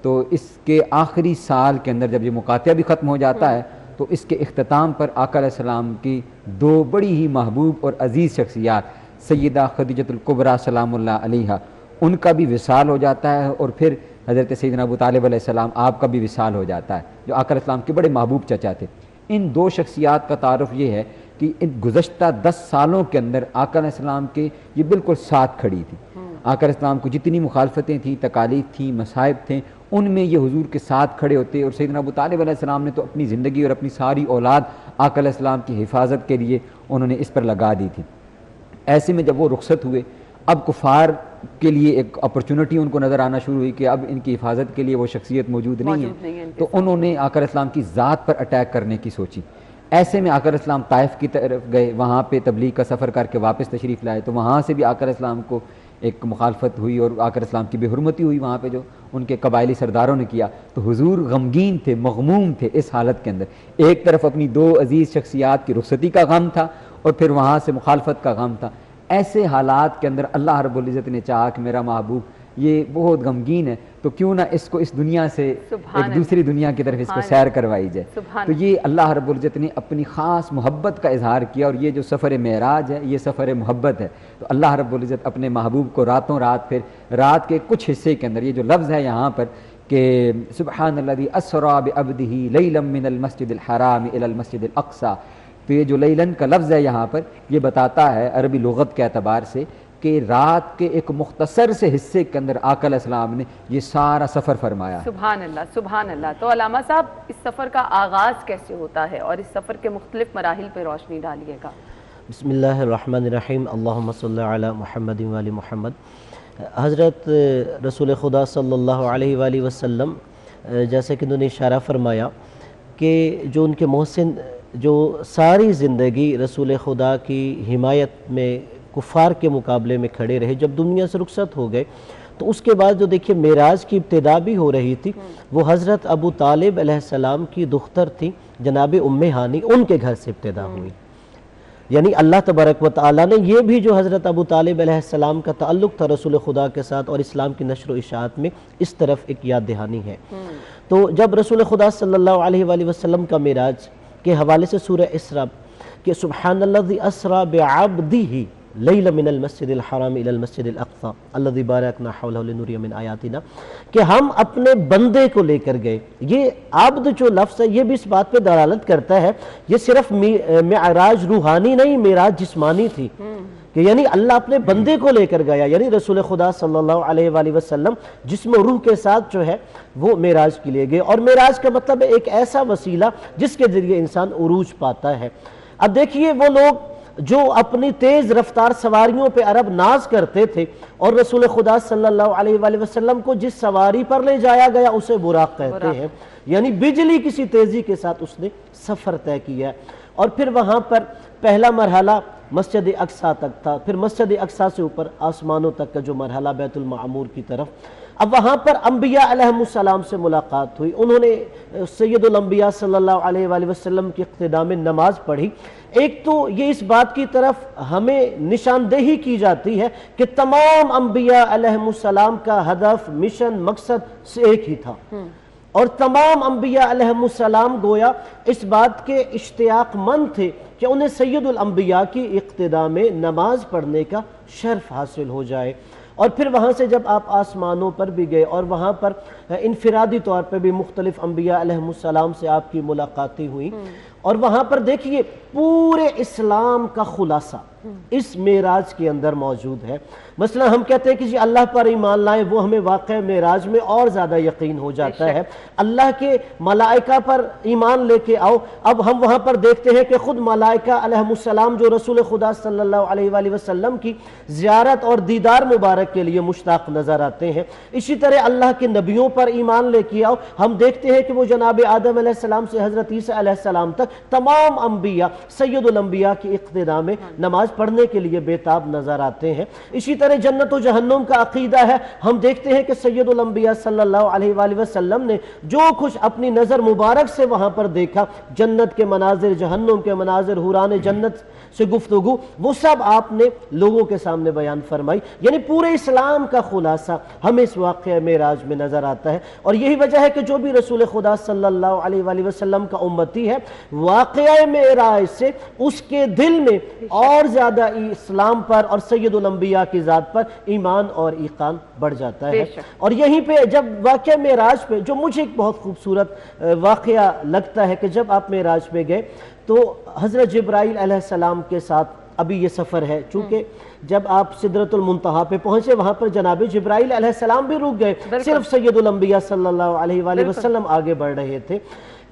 تو اس کے آخری سال کے اندر جب یہ مقاطعہ بھی ختم ہو جاتا ہے تو اس کے اختتام پر آقا علیہ السلام کی 2 بڑی ہی محبوب اور عزیز شخصیات سیدہ خدیجۃ الکبریٰ سلام اللہ علیہا، ان کا بھی وصال ہو جاتا ہے، اور پھر حضرت سیدنا ابو طالب علیہ السلام آپ کا بھی وصال ہو جاتا ہے، جو آقا علیہ السلام کے بڑے محبوب چچا تھے۔ ان 2 شخصیات کا تعارف یہ ہے کہ ان گزشتہ 10 سالوں کے اندر آقا علیہ السلام کے یہ بالکل ساتھ کھڑی تھی۔ آقا علیہ السلام کو جتنی مخالفتیں تھیں، تکالیف تھیں، مصائب تھیں، ان میں یہ حضور کے ساتھ کھڑے ہوتے، اور سیدنا ابو طالب علیہ السلام نے تو اپنی زندگی اور اپنی ساری اولاد آقا علیہ السلام کی حفاظت کے لیے انہوں نے اس پر لگا دی تھی۔ ایسے میں جب وہ رخصت ہوئے، اب کفار کے لیے ایک اپرچونٹی ان کو نظر آنا شروع ہوئی کہ اب ان کی حفاظت کے لیے وہ شخصیت موجود نہیں ہے، تو انہوں نے آقا علیہ السلام کی ذات پر اٹیک کرنے کی سوچی۔ ایسے میں آقا علیہ السلام طائف کی طرف گئے، وہاں پہ تبلیغ کا سفر کر کے واپس تشریف لائے، تو وہاں سے بھی آقا علیہ السلام کو ایک مخالفت ہوئی اور آقا علیہ السلام کی بے حرمتی ہوئی وہاں پہ جو ان کے قبائلی سرداروں نے کیا، تو حضور غمگین تھے، مغموم تھے اس حالت کے اندر۔ ایک طرف اپنی 2 عزیز شخصیات کی رخصتی کا غم تھا، اور پھر وہاں سے مخالفت کا غم تھا۔ ایسے حالات کے اندر اللہ رب العزت نے چاہا کہ میرا محبوب یہ بہت غمگین ہے، تو کیوں نہ اس کو اس دنیا سے ایک دوسری دنیا کی طرف اس کو سیر کروائی جائے۔ تو یہ اللہ رب العزت نے اپنی خاص محبت کا اظہار کیا، اور یہ جو سفر معراج ہے یہ سفر محبت ہے۔ تو اللہ رب العزت اپنے محبوب کو راتوں رات، پھر رات کے کچھ حصے کے اندر، یہ جو لفظ ہے یہاں پر کہ سبحان الذی اسری بعبدہ لیلا من المسجد الحرام الی المسجد الاقصی، تو یہ جو لیلن کا لفظ ہے یہاں پر یہ بتاتا ہے عربی لغت کے اعتبار سے کہ رات کے ایک مختصر سے حصے کے اندر آقا علیہ السلام نے یہ سارا سفر فرمایا۔ سبحان اللہ، سبحان اللہ۔ تو علامہ صاحب اس سفر کا آغاز کیسے ہوتا ہے اور اس سفر کے مختلف مراحل پہ روشنی ڈالیے گا۔ بسم اللہ الرحمن الرحیم، اللہم صلی علی محمد و علی محمد۔ حضرت رسول خدا صلی اللہ علیہ وآلہ وسلم جیسے کہ انہوں نے اشارہ فرمایا کہ جو ان کے محسن جو ساری زندگی رسول خدا کی حمایت میں کفار کے مقابلے میں کھڑے رہے، جب دنیا سے رخصت ہو گئے تو اس کے بعد جو دیکھیے معراج کی ابتدا بھی ہو رہی تھی، وہ حضرت ابو طالب علیہ السلام کی دختر تھی جناب ام ہانی، ان کے گھر سے ابتدا ہوئی۔ یعنی اللہ تبارک و تعالیٰ نے یہ بھی جو حضرت ابو طالب علیہ السلام کا تعلق تھا رسول خدا کے ساتھ اور اسلام کی نشر و اشاعت میں، اس طرف ایک یاد دہانی ہے۔ تو جب رسول خدا صلی اللہ علیہ وآلہ وسلم کا معراج کے حوالے سے سورہ اسراء کہ سبحان الذی اسری بعبدہ لیلا من المسجد الحرام الى المسجد الاقصى الذی بارکنا حولہ لنری من آیاتنا، کہ ہم اپنے بندے کو لے کر گئے۔ یہ عبد جو لفظ ہے یہ بھی اس بات پہ دلالت کرتا ہے، یہ صرف معراج روحانی نہیں، معراج جسمانی تھی کہ یعنی اللہ اپنے بندے کو لے کر گیا، یعنی رسول خدا صلی اللہ علیہ وآلہ وسلم جسم و روح کے ساتھ جو ہے وہ معراج کے لیے گئے۔ اور معراج کا مطلب ہے ایک ایسا وسیلہ جس کے ذریعے انسان عروج پاتا ہے۔ اب دیکھیے وہ لوگ جو اپنی تیز رفتار سواریوں پہ عرب ناز کرتے تھے اور رسول خدا صلی اللہ علیہ وآلہ وسلم کو جس سواری پر لے جایا گیا اسے براق کہتے ہیں، یعنی بجلی کسی تیزی کے ساتھ اس نے سفر طے کیا۔ اور پھر وہاں پر پہلا مرحلہ مسجد اقصیٰ تک تھا، پھر مسجد اقصیٰ سے اوپر آسمانوں تک کا جو مرحلہ بیت المعمور کی طرف۔ اب وہاں پر انبیاء علیہ السلام سے ملاقات ہوئی، انہوں نے سید الانبیاء صلی اللہ علیہ وآلہ وسلم کی اقتداء میں نماز پڑھی۔ ایک تو یہ اس بات کی طرف ہمیں نشاندہی کی جاتی ہے کہ تمام انبیاء علیہ السلام کا ہدف، مشن، مقصد سے ایک ہی تھا، اور تمام انبیاء علیہ السلام گویا اس بات کے اشتیاق مند تھے کہ انہیں سید الانبیاء کی اقتداء میں نماز پڑھنے کا شرف حاصل ہو جائے۔ اور پھر وہاں سے جب آپ آسمانوں پر بھی گئے اور وہاں پر انفرادی طور پر بھی مختلف انبیاء علیہ السلام سے آپ کی ملاقاتیں ہوئیں، اور وہاں پر دیکھیے پورے اسلام کا خلاصہ اس معراج کے اندر موجود ہے۔ مثلا ہم کہتے ہیں کہ جی اللہ پر ایمان لائیں، وہ ہمیں واقع معراج میں اور زیادہ یقین ہو جاتا ہے۔ اللہ کے ملائکہ پر ایمان لے کے آؤ، اب ہم وہاں پر دیکھتے ہیں کہ خود ملائکہ علیہ السلام جو رسول خدا صلی اللہ علیہ وآلہ وسلم کی زیارت اور دیدار مبارک کے لیے مشتاق نظر آتے ہیں۔ اسی طرح اللہ کے نبیوں پر ایمان لے کے آؤ، ہم دیکھتے ہیں کہ وہ جناب آدم علیہ السلام سے حضرت عیسیٰ علیہ السلام تک تمام انبیاء سید الانبیاء کی اقتداء میں نماز پڑھنے کے لیے بےتاب نظر آتے ہیں۔ اسی طرح جنت و جہنم کا عقیدہ ہے، ہم دیکھتے ہیں کہ سید الانبیاء صلی اللہ علیہ وآلہ وسلم نے جو کچھ اپنی نظر مبارک سے وہاں پر دیکھا، جنت کے مناظر، جہنم کے مناظر، حوران جنت سے گفتگو، وہ سب آپ نے لوگوں کے سامنے بیان فرمائی۔ یعنی پورے اسلام کا خلاصہ ہمیں اس واقعہ معراج میں نظر آتا ہے، اور یہی وجہ ہے کہ جو بھی رسول خدا صلی اللہ علیہ وآلہ وسلم کا امتی ہے، واقعہ معراج سے اس کے دل میں اور زیادہ اسلام پر اور سید الانبیاء کی ذات پر ایمان اور ایقان بڑھ جاتا ہے۔ اور یہیں پہ جب واقعہ معراج پہ جو مجھے ایک بہت خوبصورت واقعہ لگتا ہے کہ جب آپ معراج پہ گئے تو حضرت جبرائیل علیہ السلام کے ساتھ ابھی یہ سفر ہے، چونکہ جب آپ سدرۃ المنتہا پہ پہنچے وہاں پر جناب جبرائیل علیہ السلام بھی رک گئے، صرف سید الانبیاء صلی اللہ علیہ وآلہ وسلم آگے بڑھ رہے تھے،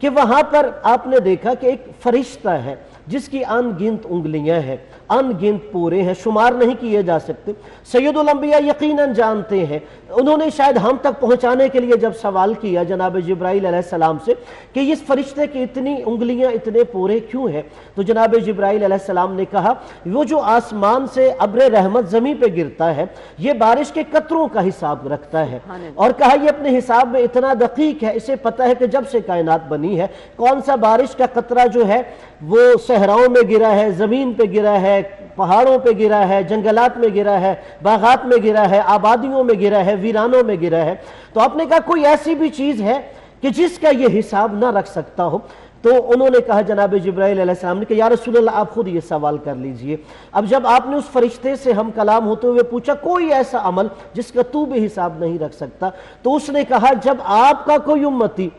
کہ وہاں پر آپ نے دیکھا کہ ایک فرشتہ ہے جس کی ان گنت انگلیاں ہیں، ان گنت پورے ہیں، شمار نہیں کیے جا سکتے۔ سید الانبیاء یقیناً جانتے ہیں، انہوں نے شاید ہم تک پہنچانے کے لیے جب سوال کیا جناب جبرائیل علیہ السلام سے کہ اس فرشتے کی اتنی انگلیاں اتنے پورے کیوں ہیں، تو جناب جبرائیل علیہ السلام نے کہا وہ جو آسمان سے ابر رحمت زمین پہ گرتا ہے یہ بارش کے قطروں کا حساب رکھتا ہے، اور کہا یہ اپنے حساب میں اتنا دقیق ہے، اسے پتہ ہے کہ جب سے کائنات بنی ہے کون سا بارش کا قطرہ جو ہے وہ صحراؤں میں گرا ہے، زمین پہ گرا ہے، پہاڑوں پہ گرا ہے، جنگلات میں گرا ہے، باغات میں گرا ہے، آبادیوں میں گرا ہے، ویرانوں میں گرا ہے۔ تو آپ نے کہا کوئی ایسی بھی چیز ہے کہ جس کا یہ حساب نہ رکھ سکتا ہو؟ تو انہوں نے کہا جناب جبرائیل علیہ السلام نے کہ یا رسول اللہ آپ خود یہ سوال کر لیجئے۔ اب جب آپ نے اس فرشتے سے ہم کلام ہوتے ہوئے پوچھا کوئی ایسا عمل جس کا تو بھی حساب نہیں رکھ سکتا، تو اس نے کہا جب آپ کا کوئی امتی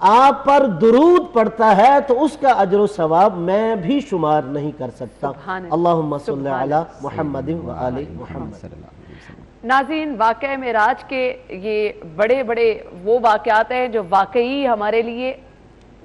آپ پر درود پڑھتا ہے تو اس کا اجر و ثواب میں بھی شمار نہیں کر سکتا۔ اللہم صلی علی محمد و آل محمد۔ ناظرین، واقعہ معراج کے یہ بڑے بڑے وہ واقعات ہیں جو واقعی ہمارے لیے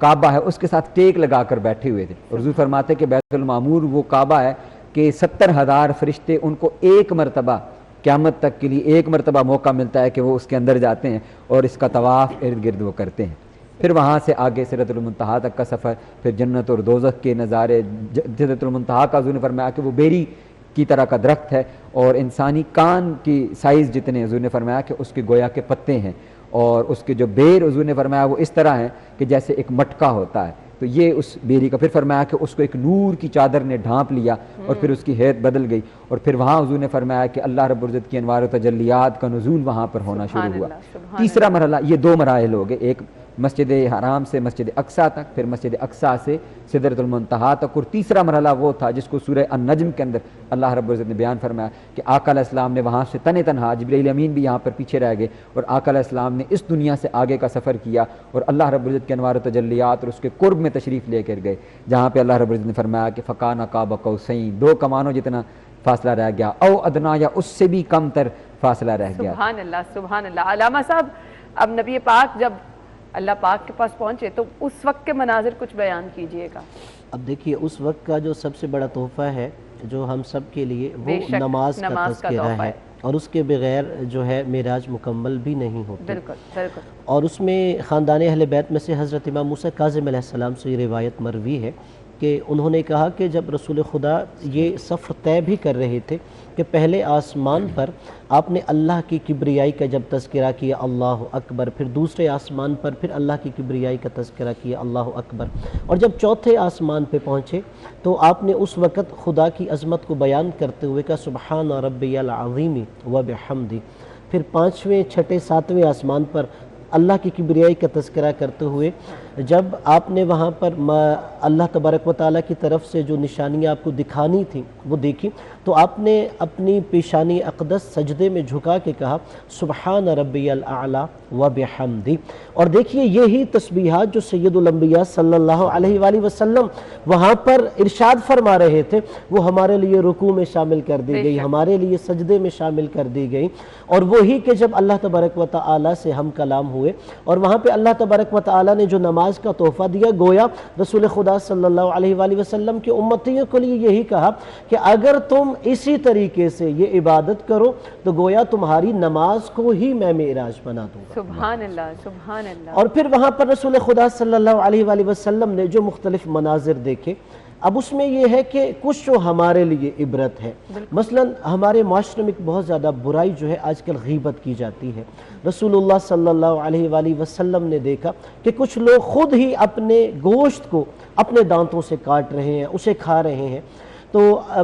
کعبہ ہے اس کے ساتھ ٹیک لگا کر بیٹھے ہوئے تھے. اور حضور فرماتے کہ بیت المعمور وہ کعبہ ہے کہ 70,000 فرشتے ان کو ایک مرتبہ قیامت تک کے لیے ایک مرتبہ موقع ملتا ہے کہ وہ اس کے اندر جاتے ہیں اور اس کا طواف ارد گرد وہ کرتے ہیں. پھر وہاں سے آگے سدرۃ المنتہا تک کا سفر, پھر جنت اور دوزخ کے نظارے. سدرۃ المنتہا کا حضور نے فرمایا کہ وہ بیری کی طرح کا درخت ہے اور انسانی کان کی سائز جتنے حضور نے فرمایا کہ اس کے گویا کے پتے ہیں, اور اس کے جو بیر حضور نے فرمایا وہ اس طرح ہیں کہ جیسے ایک مٹکا ہوتا ہے. تو یہ اس بیری کا. پھر فرمایا کہ اس کو ایک نور کی چادر نے ڈھانپ لیا اور پھر اس کی حیت بدل گئی. اور پھر وہاں حضور نے فرمایا کہ اللہ رب العزت کی انوار و تجلیات کا نزول وہاں پر ہونا شروع ہوا. تیسرا مرحلہ, یہ 2 مراحل ہو گئے, ایک مسجد حرام سے مسجد اقصیٰ تک, پھر مسجد اقصیٰ سے سدرۃ المنتہا تک, اور تیسرا مرحلہ وہ تھا جس کو سورہ النجم کے اندر اللہ رب العزت نے بیان فرمایا کہ آقا علیہ السلام نے وہاں سے تنہا, جبرائیل امین بھی یہاں پر پیچھے رہ گئے, اور آقا علیہ السلام نے اس دنیا سے آگے کا سفر کیا اور اللہ رب العزت کے انوار و تجلیات اور اس کے قرب میں تشریف لے کر گئے, جہاں پہ اللہ رب العزت نے فرمایا کہ فکان قاب قوسین, 2 کمانوں جتنا فاصلہ رہ گیا, او ادنا, یا اس سے بھی کم تر فاصلہ رہ گیا. سبحان اللہ, سبحان اللہ. علامہ صاحب, اب نبی پاک جب اللہ پاک کے پاس پہنچے تو اس وقت کے مناظر کچھ بیان کیجئے گا. اب دیکھیے اس وقت کا جو سب سے بڑا تحفہ ہے جو ہم سب کے لیے وہ نماز کا تذکرہ ہے, اور اس کے بغیر جو ہے معراج مکمل بھی نہیں ہوتی. بالکل بالکل. اور اس میں خاندان اہل بیت میں سے حضرت امام موسیٰ کاظم علیہ السلام سے یہ روایت مروی ہے کہ انہوں نے کہا کہ جب رسول خدا یہ سفر طے بھی کر رہے تھے کہ پہلے آسمان پر آپ نے اللہ کی کبریائی کا جب تذکرہ کیا اللہ اکبر, پھر دوسرے آسمان پر پھر اللہ کی کبریائی کا تذکرہ کیا اللہ اکبر, اور جب چوتھے آسمان پہ پہنچے تو آپ نے اس وقت خدا کی عظمت کو بیان کرتے ہوئے کہا سبحان ربی العظیم و بحمدی. پھر 5ویں 6ٹھے 7ویں آسمان پر اللہ کی کبریائی کا تذکرہ کرتے ہوئے جب آپ نے وہاں پر اللہ تبارک و تعالیٰ کی طرف سے جو نشانیاں آپ کو دکھانی تھیں وہ دیکھی, تو آپ نے اپنی پیشانی اقدس سجدے میں جھکا کے کہا سبحان ربی الاعلی و بحمدی. اور دیکھیے یہی تسبیحات جو سید الانبیاء صلی اللہ علیہ وآلہ وسلم وہاں پر ارشاد فرما رہے تھے وہ ہمارے لیے رکوع میں شامل کر دی گئی, ہمارے لیے سجدے میں شامل کر دی گئی. اور وہی کہ جب اللہ تبارک و تعالیٰ سے ہم کلام ہوئے اور وہاں پہ اللہ تبارک و تعالیٰ نے جو نماز کا تحفہ دیا, گویا رسول خدا صلی اللہ علیہ وآلہ وسلم کے امتیوں کے لیے یہی کہا کہ اگر تم اسی طریقے سے یہ عبادت کرو تو گویا تمہاری نماز کو ہی میں معراج بنا دوں گا. سبحان اللہ, سبحان اللہ. اور پھر وہاں پر رسول خدا صلی اللہ علیہ وآلہ وسلم نے جو مختلف مناظر دیکھے, اب اس میں یہ ہے کہ کچھ جو ہمارے لیے عبرت ہے. مثلا ہمارے معاشرے میں ایک بہت زیادہ برائی جو ہے آج کل غیبت کی جاتی ہے. رسول اللہ صلی اللہ علیہ وآلہ وسلم نے دیکھا کہ کچھ لوگ خود ہی اپنے گوشت کو اپنے دانتوں سے کاٹ رہے ہیں, اسے کھا رہے ہیں. تو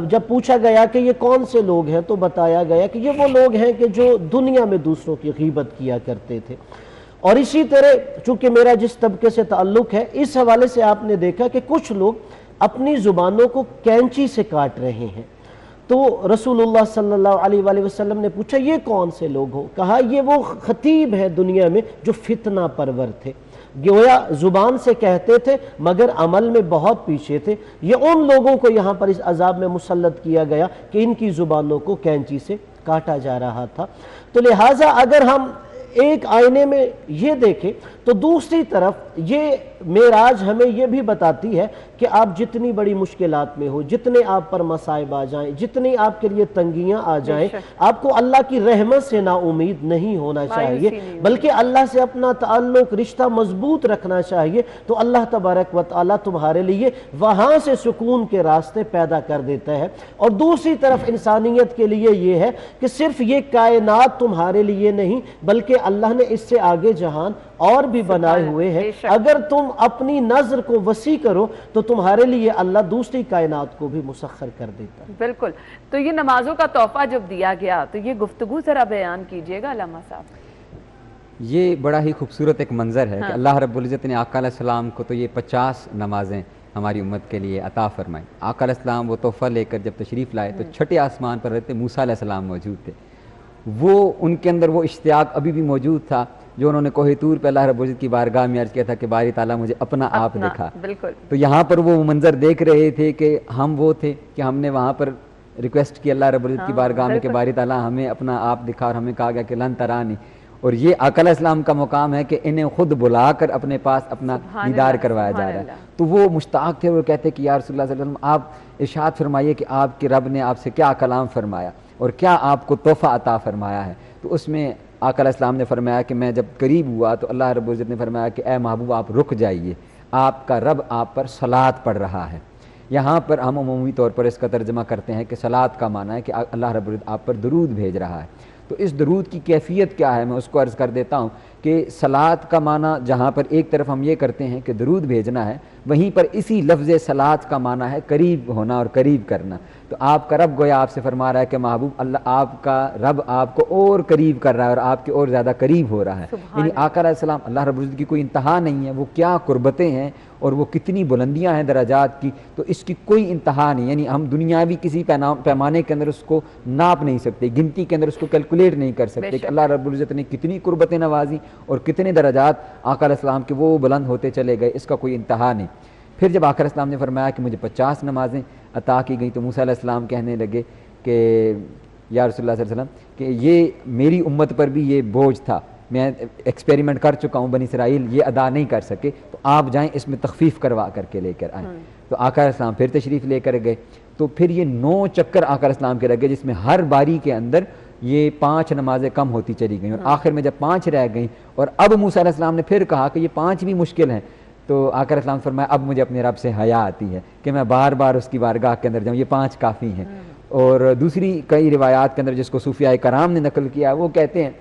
جب پوچھا گیا کہ یہ کون سے لوگ ہیں تو بتایا گیا کہ یہ وہ لوگ ہیں کہ جو دنیا میں دوسروں کی غیبت کیا کرتے تھے. اور اسی طرح چونکہ میرا جس طبقے سے تعلق ہے اس حوالے سے آپ نے دیکھا کہ کچھ لوگ اپنی زبانوں کو کینچی سے کاٹ رہے ہیں. تو رسول اللہ صلی اللہ علیہ وآلہ وسلم نے پوچھا یہ کون سے لوگ ہو؟ کہا یہ وہ خطیب ہیں دنیا میں جو فتنہ پرور تھے, گویا زبان سے کہتے تھے مگر عمل میں بہت پیچھے تھے. یہ ان لوگوں کو یہاں پر اس عذاب میں مسلط کیا گیا کہ ان کی زبانوں کو کینچی سے کاٹا جا رہا تھا. تو لہٰذا اگر ہم ایک آئینے میں یہ دیکھیں تو دوسری طرف یہ معراج ہمیں یہ بھی بتاتی ہے کہ آپ جتنی بڑی مشکلات میں ہو, جتنے آپ پر مصائب آ جائیں, جتنی آپ کے لیے تنگیاں آ جائیں, آپ کو اللہ کی رحمت سے نا امید نہیں ہونا چاہیے بلکہ اللہ سے اپنا تعلق رشتہ مضبوط رکھنا چاہیے. تو اللہ تبارک و تعالیٰ تمہارے لیے وہاں سے سکون کے راستے پیدا کر دیتا ہے. اور دوسری طرف انسانیت کے لیے یہ ہے کہ صرف یہ کائنات تمہارے لیے نہیں بلکہ اللہ نے اس سے آگے جہان اور بھی بنائے ہوئے ہیں. اگر تم اپنی نظر کو وسیع کرو تو تمہارے لیے اللہ دوسری کائنات کو بھی مسخر کر دیتا ہے. بالکل. تو یہ نمازوں کا تحفہ جب دیا گیا تو یہ گفتگو ذرا بیان کیجئے گا علامہ صاحب. یہ بڑا ہی خوبصورت ایک منظر ہے کہ اللہ رب العزت نے آقا علیہ السلام کو تو یہ 50 نمازیں ہماری امت کے لیے عطا فرمائیں. آقا علیہ السلام وہ تحفہ لے کر جب تشریف لائے تو چھٹے آسمان پر رہتے موسیٰ علیہ السلام موجود تھے. وہ ان کے اندر وہ اشتیاق ابھی بھی موجود تھا جو انہوں نے کوہ طور پہ اللہ رب العزت کی بارگاہ میں عرض کیا تھا کہ باری تعالیٰ مجھے اپنا آپ دکھا. بالکل. تو یہاں پر وہ منظر دیکھ رہے تھے کہ ہم وہ تھے کہ ہم نے وہاں پر ریکویسٹ کی اللہ رب العزت کی بارگاہ میں کہ باری تعالیٰ ہمیں اپنا آپ دکھا, اور ہمیں کہا گیا کہ لن ترانی. اور یہ آقا علیہ السلام کا مقام ہے کہ انہیں خود بلا کر اپنے پاس اپنا دیدار کروایا جا رہا ہے۔ تو وہ مشتاق تھے، وہ کہتے کہ یا رسول اللہ صلی اللہ علیہ وسلم آپ ارشاد فرمائیے کہ آپ کے رب نے آپ سے کیا کلام فرمایا اور کیا آپ کو تحفہ عطا فرمایا ہے۔ تو اس میں آقا علیہ السلام نے فرمایا کہ میں جب قریب ہوا تو اللہ رب العزت نے فرمایا کہ اے محبوب آپ رک جائیے، آپ کا رب آپ پر صلاۃ پڑھ رہا ہے۔ یہاں پر ہم عمومی طور پر اس کا ترجمہ کرتے ہیں کہ صلاۃ کا معنی ہے کہ اللہ رب العزت آپ پر درود بھیج رہا ہے۔ تو اس درود کی کیفیت کیا ہے میں اس کو عرض کر دیتا ہوں کہ صلاۃ کا معنی جہاں پر ایک طرف ہم یہ کرتے ہیں کہ درود بھیجنا ہے، وہیں پر اسی لفظ صلاۃ کا معنی ہے قریب ہونا اور قریب کرنا۔ تو آپ کا رب گویا آپ سے فرما رہا ہے کہ محبوب اللہ آپ کا رب آپ کو اور قریب کر رہا ہے اور آپ کے اور زیادہ قریب ہو رہا ہے۔ یعنی آقا علیہ السلام اللہ رب العزت کی کوئی انتہا نہیں ہے، وہ کیا قربتیں ہیں اور وہ کتنی بلندیاں ہیں درجات کی، تو اس کی کوئی انتہا نہیں۔ یعنی ہم دنیاوی کسی پیمانے کے اندر اس کو ناپ نہیں سکتے، گنتی کے اندر اس کو کیلکولیٹ نہیں کر سکتے کہ اللہ رب العزت نے کتنی قربتیں نوازی اور کتنے درجات آقا علیہ السلام کے وہ بلند ہوتے چلے گئے، اس کا کوئی انتہا نہیں۔ پھر جب آقا علیہ السلام نے فرمایا کہ مجھے 50 نمازیں عطا کی گئیں تو موسیٰ علیہ السلام کہنے لگے کہ یا رسول اللہ صلی اللہ علیہ وسلم کہ یہ میری امت پر بھی یہ بوجھ تھا، میں ایکسپیریمنٹ کر چکا ہوں، بنی اسرائیل یہ ادا نہیں کر سکے، تو آپ جائیں اس میں تخفیف کروا کر کے لے کر آئیں۔ تو آقا علیہ السلام پھر تشریف لے کر گئے، تو پھر یہ 9 چکر آقا علیہ السلام کے لگے جس میں ہر باری کے اندر یہ 5 نمازیں کم ہوتی چلی گئیں، اور آخر میں جب 5 رہ گئیں اور اب موسیٰ علیہ السلام نے پھر کہا کہ یہ 5 بھی مشکل ہیں، تو آقا علیہ السلام فرمایا اب مجھے اپنے رب سے حیا آتی ہے کہ میں بار بار اس کی بارگاہ کے اندر جاؤں، یہ 5 کافی ہیں۔ اور دوسری کئی روایات کے اندر جس کو صوفیاء کرام نے نقل کیا ہے وہ کہتے ہیں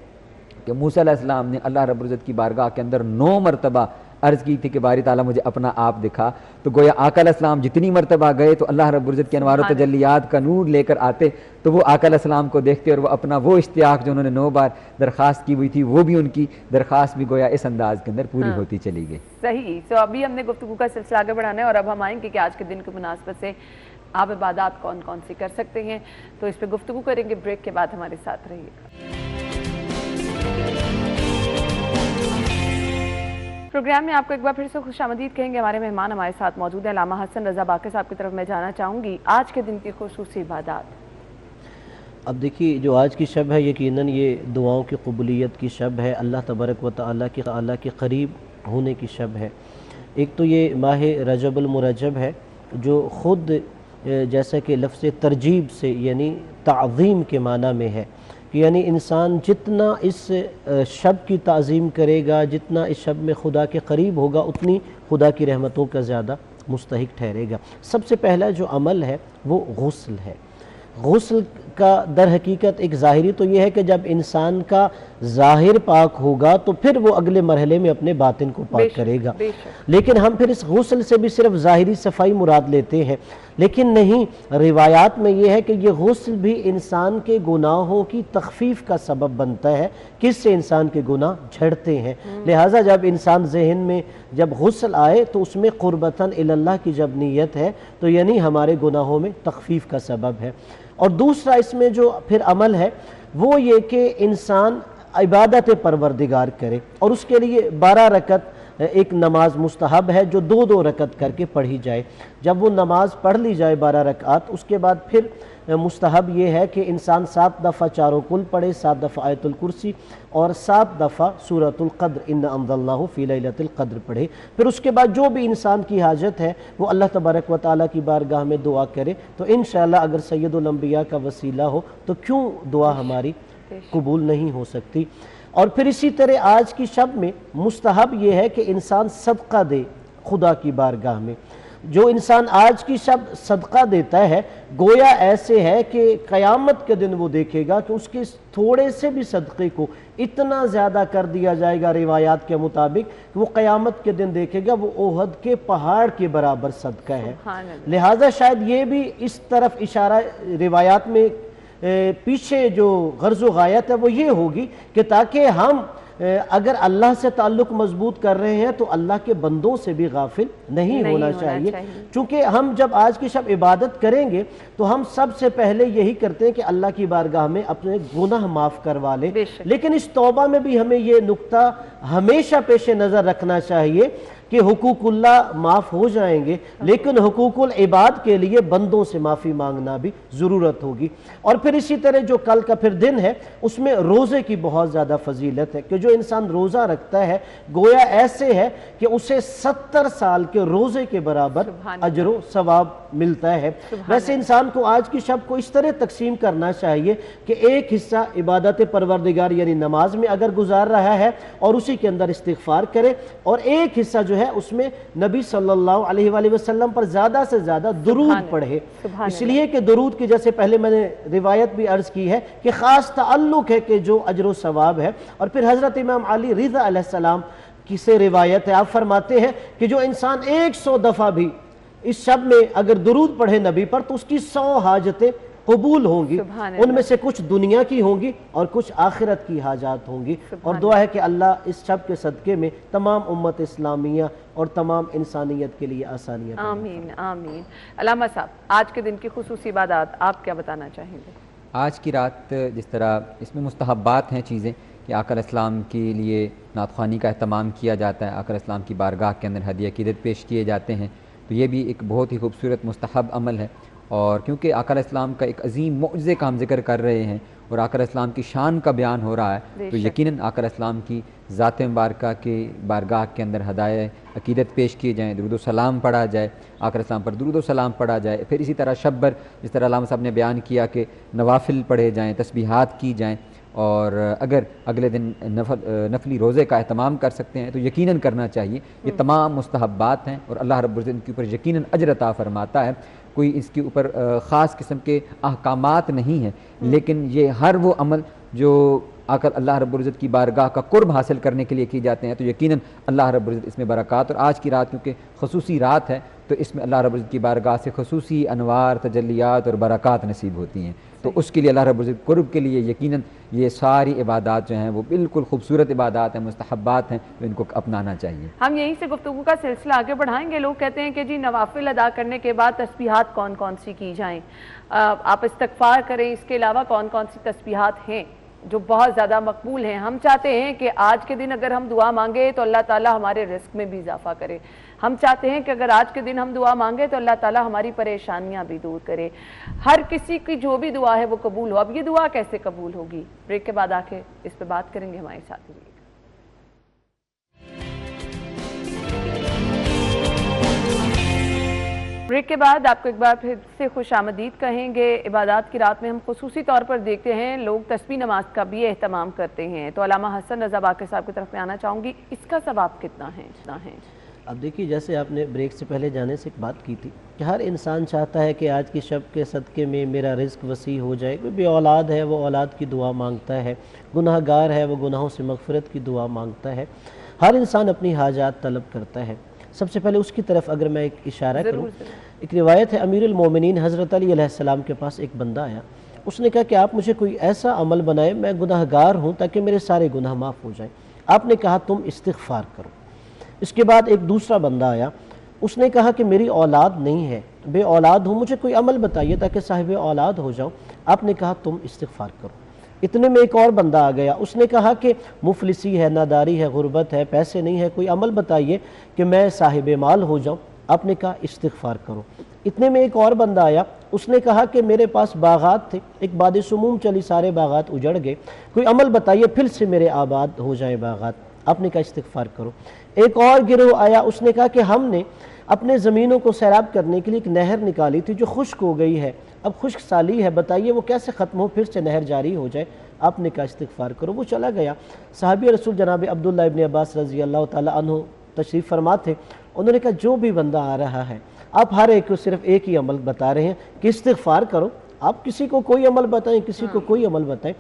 کہ موسیٰ علیہ السلام نے اللہ رب العزت کی بارگاہ کے اندر 9 مرتبہ عرض کی تھی کہ باری تعالیٰ مجھے اپنا آپ دکھا، تو گویا آقا علیہ السلام جتنی مرتبہ گئے تو اللہ رب العزت کے انوار و تجلیات کا نور لے کر آتے، تو وہ آقا علیہ السلام کو دیکھتے اور وہ اپنا وہ اشتیاق جو انہوں نے 9 بار درخواست کی ہوئی تھی وہ بھی ان کی درخواست بھی گویا اس انداز کے اندر پوری ہوتی چلی گئی۔ صحیح۔ تو ابھی ہم نے گفتگو کا سلسلہ آگے بڑھانا ہے اور اب ہم آئیں گے کہ آج کے دن کی مناسبت سے آپ عبادات کون کون سی کر سکتے ہیں، تو اس پہ گفتگو کریں گے، بریک کے بعد ہمارے ساتھ رہیے۔ پروگرام میں آپ کو ایک بار پھر سے خوش آمدید کہیں گے۔ ہمارے مہمان ہمارے ساتھ موجود ہیں علامہ حسن رضا باقر صاحب کی طرف میں جانا چاہوں گی آج کے دن کی خصوصی عبادات۔ اب دیکھیے جو آج کی شب ہے یقیناً یہ دعاؤں کی قبولیت کی شب ہے، اللہ تبارک و تعالیٰ کے قریب ہونے کی شب ہے۔ ایک تو یہ ماہ رجب المرجب ہے جو خود جیسا کہ لفظ ترجیب سے یعنی تعظیم کے معنی میں ہے، یعنی انسان جتنا اس شب کی تعظیم کرے گا، جتنا اس شب میں خدا کے قریب ہوگا، اتنی خدا کی رحمتوں کا زیادہ مستحق ٹھہرے گا۔ سب سے پہلا جو عمل ہے وہ غسل ہے۔ غسل کا در حقیقت ایک ظاہری تو یہ ہے کہ جب انسان کا ظاہر پاک ہوگا تو پھر وہ اگلے مرحلے میں اپنے باطن کو پاک کرے گا، لیکن ہم پھر اس غسل سے بھی صرف ظاہری صفائی مراد لیتے ہیں، لیکن نہیں، روایات میں یہ ہے کہ یہ غسل بھی انسان کے گناہوں کی تخفیف کا سبب بنتا ہے، کس سے انسان کے گناہ جھڑتے ہیں۔ لہٰذا جب انسان ذہن میں جب غسل آئے تو اس میں قربتاً اللہ کی جب نیت ہے تو یعنی ہمارے گناہوں میں تخفیف کا سبب ہے۔ اور دوسرا اس میں جو پھر عمل ہے وہ یہ کہ انسان عبادت پروردگار کرے، اور اس کے لیے 12 رکعت ایک نماز مستحب ہے جو 2 رکعت کر کے پڑھی جائے۔ جب وہ نماز پڑھ لی جائے 12 رکعت، اس کے بعد پھر مستحب یہ ہے کہ انسان 7 دفعہ چاروں کل پڑھے، 7 دفعہ آیت الکرسی اور 7 دفعہ سورۃ القدر انا انزلناہ فی لیلۃ القدر پڑھے۔ پھر اس کے بعد جو بھی انسان کی حاجت ہے وہ اللہ تبارک و تعالیٰ کی بارگاہ میں دعا کرے، تو انشاءاللہ اگر سید الانبیاء کا وسیلہ ہو تو کیوں دعا ہماری قبول نہیں ہو سکتی۔ اور پھر اسی طرح آج کی شب میں مستحب یہ ہے کہ انسان صدقہ دے خدا کی بارگاہ میں۔ جو انسان آج کی شب صدقہ دیتا ہے گویا ایسے ہے کہ قیامت کے دن وہ دیکھے گا کہ اس کے تھوڑے سے بھی صدقے کو اتنا زیادہ کر دیا جائے گا روایات کے مطابق کہ وہ قیامت کے دن دیکھے گا وہ احد کے پہاڑ کے برابر صدقہ ہے۔ لہٰذا شاید یہ بھی اس طرف اشارہ روایات میں پیچھے جو غرض و غایت ہے وہ یہ ہوگی کہ تاکہ ہم اگر اللہ سے تعلق مضبوط کر رہے ہیں تو اللہ کے بندوں سے بھی غافل نہیں ہونا چاہیے، چونکہ ہم جب آج کی شب عبادت کریں گے تو ہم سب سے پہلے یہی کرتے ہیں کہ اللہ کی بارگاہ میں اپنے گناہ معاف کروا لیں، لیکن اس توبہ میں بھی ہمیں یہ نقطہ ہمیشہ پیش نظر رکھنا چاہیے کہ حقوقullah معاف ہو جائیں گے، لیکن حقوق العباد کے لیے بندوں سے معافی مانگنا بھی ضرورت ہوگی۔ اور پھر اسی طرح جو کل کا پھر دن ہے اس میں روزے کی بہت زیادہ فضیلت ہے کہ جو انسان روزہ رکھتا ہے گویا ایسے ہے کہ اسے 70 سال کے روزے کے برابر اجر و ثواب ملتا ہے۔ ویسے انسان کو آج کی شب کو اس طرح تقسیم کرنا چاہیے کہ ایک حصہ عبادت پروردگار یعنی نماز میں اگر گزار رہا ہے اور اسی کے اندر استغفار کرے، اور ایک حصہ جو ہے اس میں نبی صلی اللہ علیہ وآلہ وسلم پر زیادہ سے زیادہ درود پڑھے، اس لیے کہ درود کی جیسے پہلے میں نے روایت بھی عرض کی ہے کہ خاص تعلق ہے کہ جو اجر و ثواب ہے۔ اور پھر حضرت امام علی رضا علیہ السلام کی سے روایت ہے، آپ فرماتے ہیں کہ جو انسان 100 دفعہ بھی اس شب میں اگر درود پڑھے نبی پر تو اس کی 100 حاجتیں قبول ہوں گی، ان میں سے کچھ دنیا کی ہوں گی اور کچھ آخرت کی حاجات ہوں گی۔ اور دعا ہے کہ اللہ اس شب کے صدقے میں تمام امت اسلامیہ اور تمام انسانیت کے لیے آسانیاں۔ آمین آمین۔ علامہ صاحب، آج کے دن کی خصوصی عبادات آپ کیا بتانا چاہیں گے؟ آج کی رات جس طرح اس میں مستحبات ہیں چیزیں کہ آقا علیہ السلام کے لیے نعت خوانی کا اہتمام کیا جاتا ہے، آقا علیہ السلام کی بارگاہ کے اندر ہدیہ عقیدت پیش کیے جاتے ہیں، تو یہ بھی ایک بہت ہی خوبصورت مستحب عمل ہے۔ اور کیونکہ آقا علیہ السلام کا ایک عظیم معجزے کا ہم ذکر کر رہے ہیں اور آقا علیہ السلام کی شان کا بیان ہو رہا ہے، تو یقیناً آقا علیہ السلام کی ذات مبارکہ کے بارگاہ کے اندر ہدایہ عقیدت پیش کیے جائیں، درود و سلام پڑھا جائے، آقا علیہ السلام پر درود و سلام پڑھا جائے۔ پھر اسی طرح شب بھر جس طرح علامہ صاحب نے بیان کیا کہ نوافل پڑھے جائیں، تسبیحات کی جائیں، اور اگر اگلے دن نفلی روزے کا اہتمام کر سکتے ہیں تو یقیناً کرنا چاہیے۔ یہ تمام مستحبات ہیں اور اللہ رب العزت ان کے اوپر یقیناً اجر عطا فرماتا ہے، کوئی اس کے اوپر خاص قسم کے احکامات نہیں ہیں، لیکن یہ ہر وہ عمل جو اللہ رب العزت کی بارگاہ کا قرب حاصل کرنے کے لیے کی جاتے ہیں تو یقیناً اللہ رب العزت اس میں برکات، اور آج کی رات کیونکہ خصوصی رات ہے تو اس میں اللہ رب العزت کی بارگاہ سے خصوصی انوار، تجلیات اور برکات نصیب ہوتی ہیں، تو اس کے لیے اللہ رب العزت قرب کے لیے یقیناً یہ ساری عبادات جو ہیں وہ بالکل خوبصورت عبادات ہیں، مستحبات ہیں، تو ان کو اپنانا چاہیے۔ ہم یہیں سے گفتگو کا سلسلہ آگے بڑھائیں گے۔ لوگ کہتے ہیں کہ جی نوافل ادا کرنے کے بعد تسبیحات کون کون سی کی جائیں، آپ استغفار کریں، اس کے علاوہ کون کون سی تسبیحات ہیں جو بہت زیادہ مقبول ہیں؟ ہم چاہتے ہیں کہ آج کے دن اگر ہم دعا مانگے تو اللہ تعالیٰ ہمارے رزق میں بھی اضافہ کرے، ہم چاہتے ہیں کہ اگر آج کے دن ہم دعا مانگے تو اللہ تعالیٰ ہماری پریشانیاں بھی دور کرے، ہر کسی کی جو بھی دعا ہے وہ قبول ہو۔ اب یہ دعا کیسے قبول ہوگی؟ بریک کے بعد آ کے اس پہ بات کریں گے، ہمارے ساتھ رہیے۔ بریک کے بعد آپ کو ایک بار پھر سے خوش آمدید کہیں گے۔ عبادات کی رات میں ہم خصوصی طور پر دیکھتے ہیں لوگ تسبیح نماز کا بھی اہتمام کرتے ہیں، تو علامہ حسن رضا باقر صاحب کی طرف میں آنا چاہوں گی، اس کا ثواب کتنا ہے؟ اب دیکھیے جیسے آپ نے بریک سے پہلے جانے سے ایک بات کی تھی کہ ہر انسان چاہتا ہے کہ آج کی شب کے صدقے میں میرا رزق وسیع ہو جائے، کوئی بھی اولاد ہے وہ اولاد کی دعا مانگتا ہے، گناہ گار ہے وہ گناہوں سے مغفرت کی دعا مانگتا ہے، ہر انسان اپنی حاجات طلب کرتا ہے۔ سب سے پہلے اس کی طرف اگر میں ایک اشارہ کروں، ایک روایت ہے امیر المومنین حضرت علی علیہ السلام کے پاس ایک بندہ آیا، اس نے کہا کہ آپ مجھے کوئی ایسا عمل بنائے، میں گناہ گار ہوں تاکہ میرے سارے گناہ معاف ہو جائیں۔ آپ نے کہا تم استغفار کرو۔ اس کے بعد ایک دوسرا بندہ آیا، اس نے کہا کہ میری اولاد نہیں ہے، بے اولاد ہوں، مجھے کوئی عمل بتائیے تاکہ صاحب اولاد ہو جاؤں۔ آپ نے کہا تم استغفار کرو۔ اتنے میں ایک اور بندہ آ گیا، اس نے کہا کہ مفلسی ہے، ناداری ہے، غربت ہے، پیسے نہیں ہے، کوئی عمل بتائیے کہ میں صاحب مال ہو جاؤں۔ آپ نے کہا استغفار کرو۔ اتنے میں ایک اور بندہ آیا، اس نے کہا کہ میرے پاس باغات تھے، ایک باد سموم چلی، سارے باغات اجڑ گئے، کوئی عمل بتائیے پھر سے میرے آباد ہو جائیں باغات۔ آپ نے کہا استغفار کرو۔ ایک اور گروہ آیا، اس نے کہا کہ ہم نے اپنے زمینوں کو سیراب کرنے کے لیے ایک نہر نکالی تھی جو خشک ہو گئی ہے، اب خشک سالی ہے، بتائیے وہ کیسے ختم ہو، پھر سے نہر جاری ہو جائے۔ آپ نے کہا استغفار کرو۔ وہ چلا گیا۔ صحابی رسول جناب عبداللہ ابن عباس رضی اللہ تعالیٰ عنہ تشریف فرما تھے، انہوں نے کہا جو بھی بندہ آ رہا ہے آپ ہر ایک کو صرف ایک ہی عمل بتا رہے ہیں کہ استغفار کرو، آپ کسی کو کوئی عمل بتائیں، کسی کو کوئی عمل بتائیں۔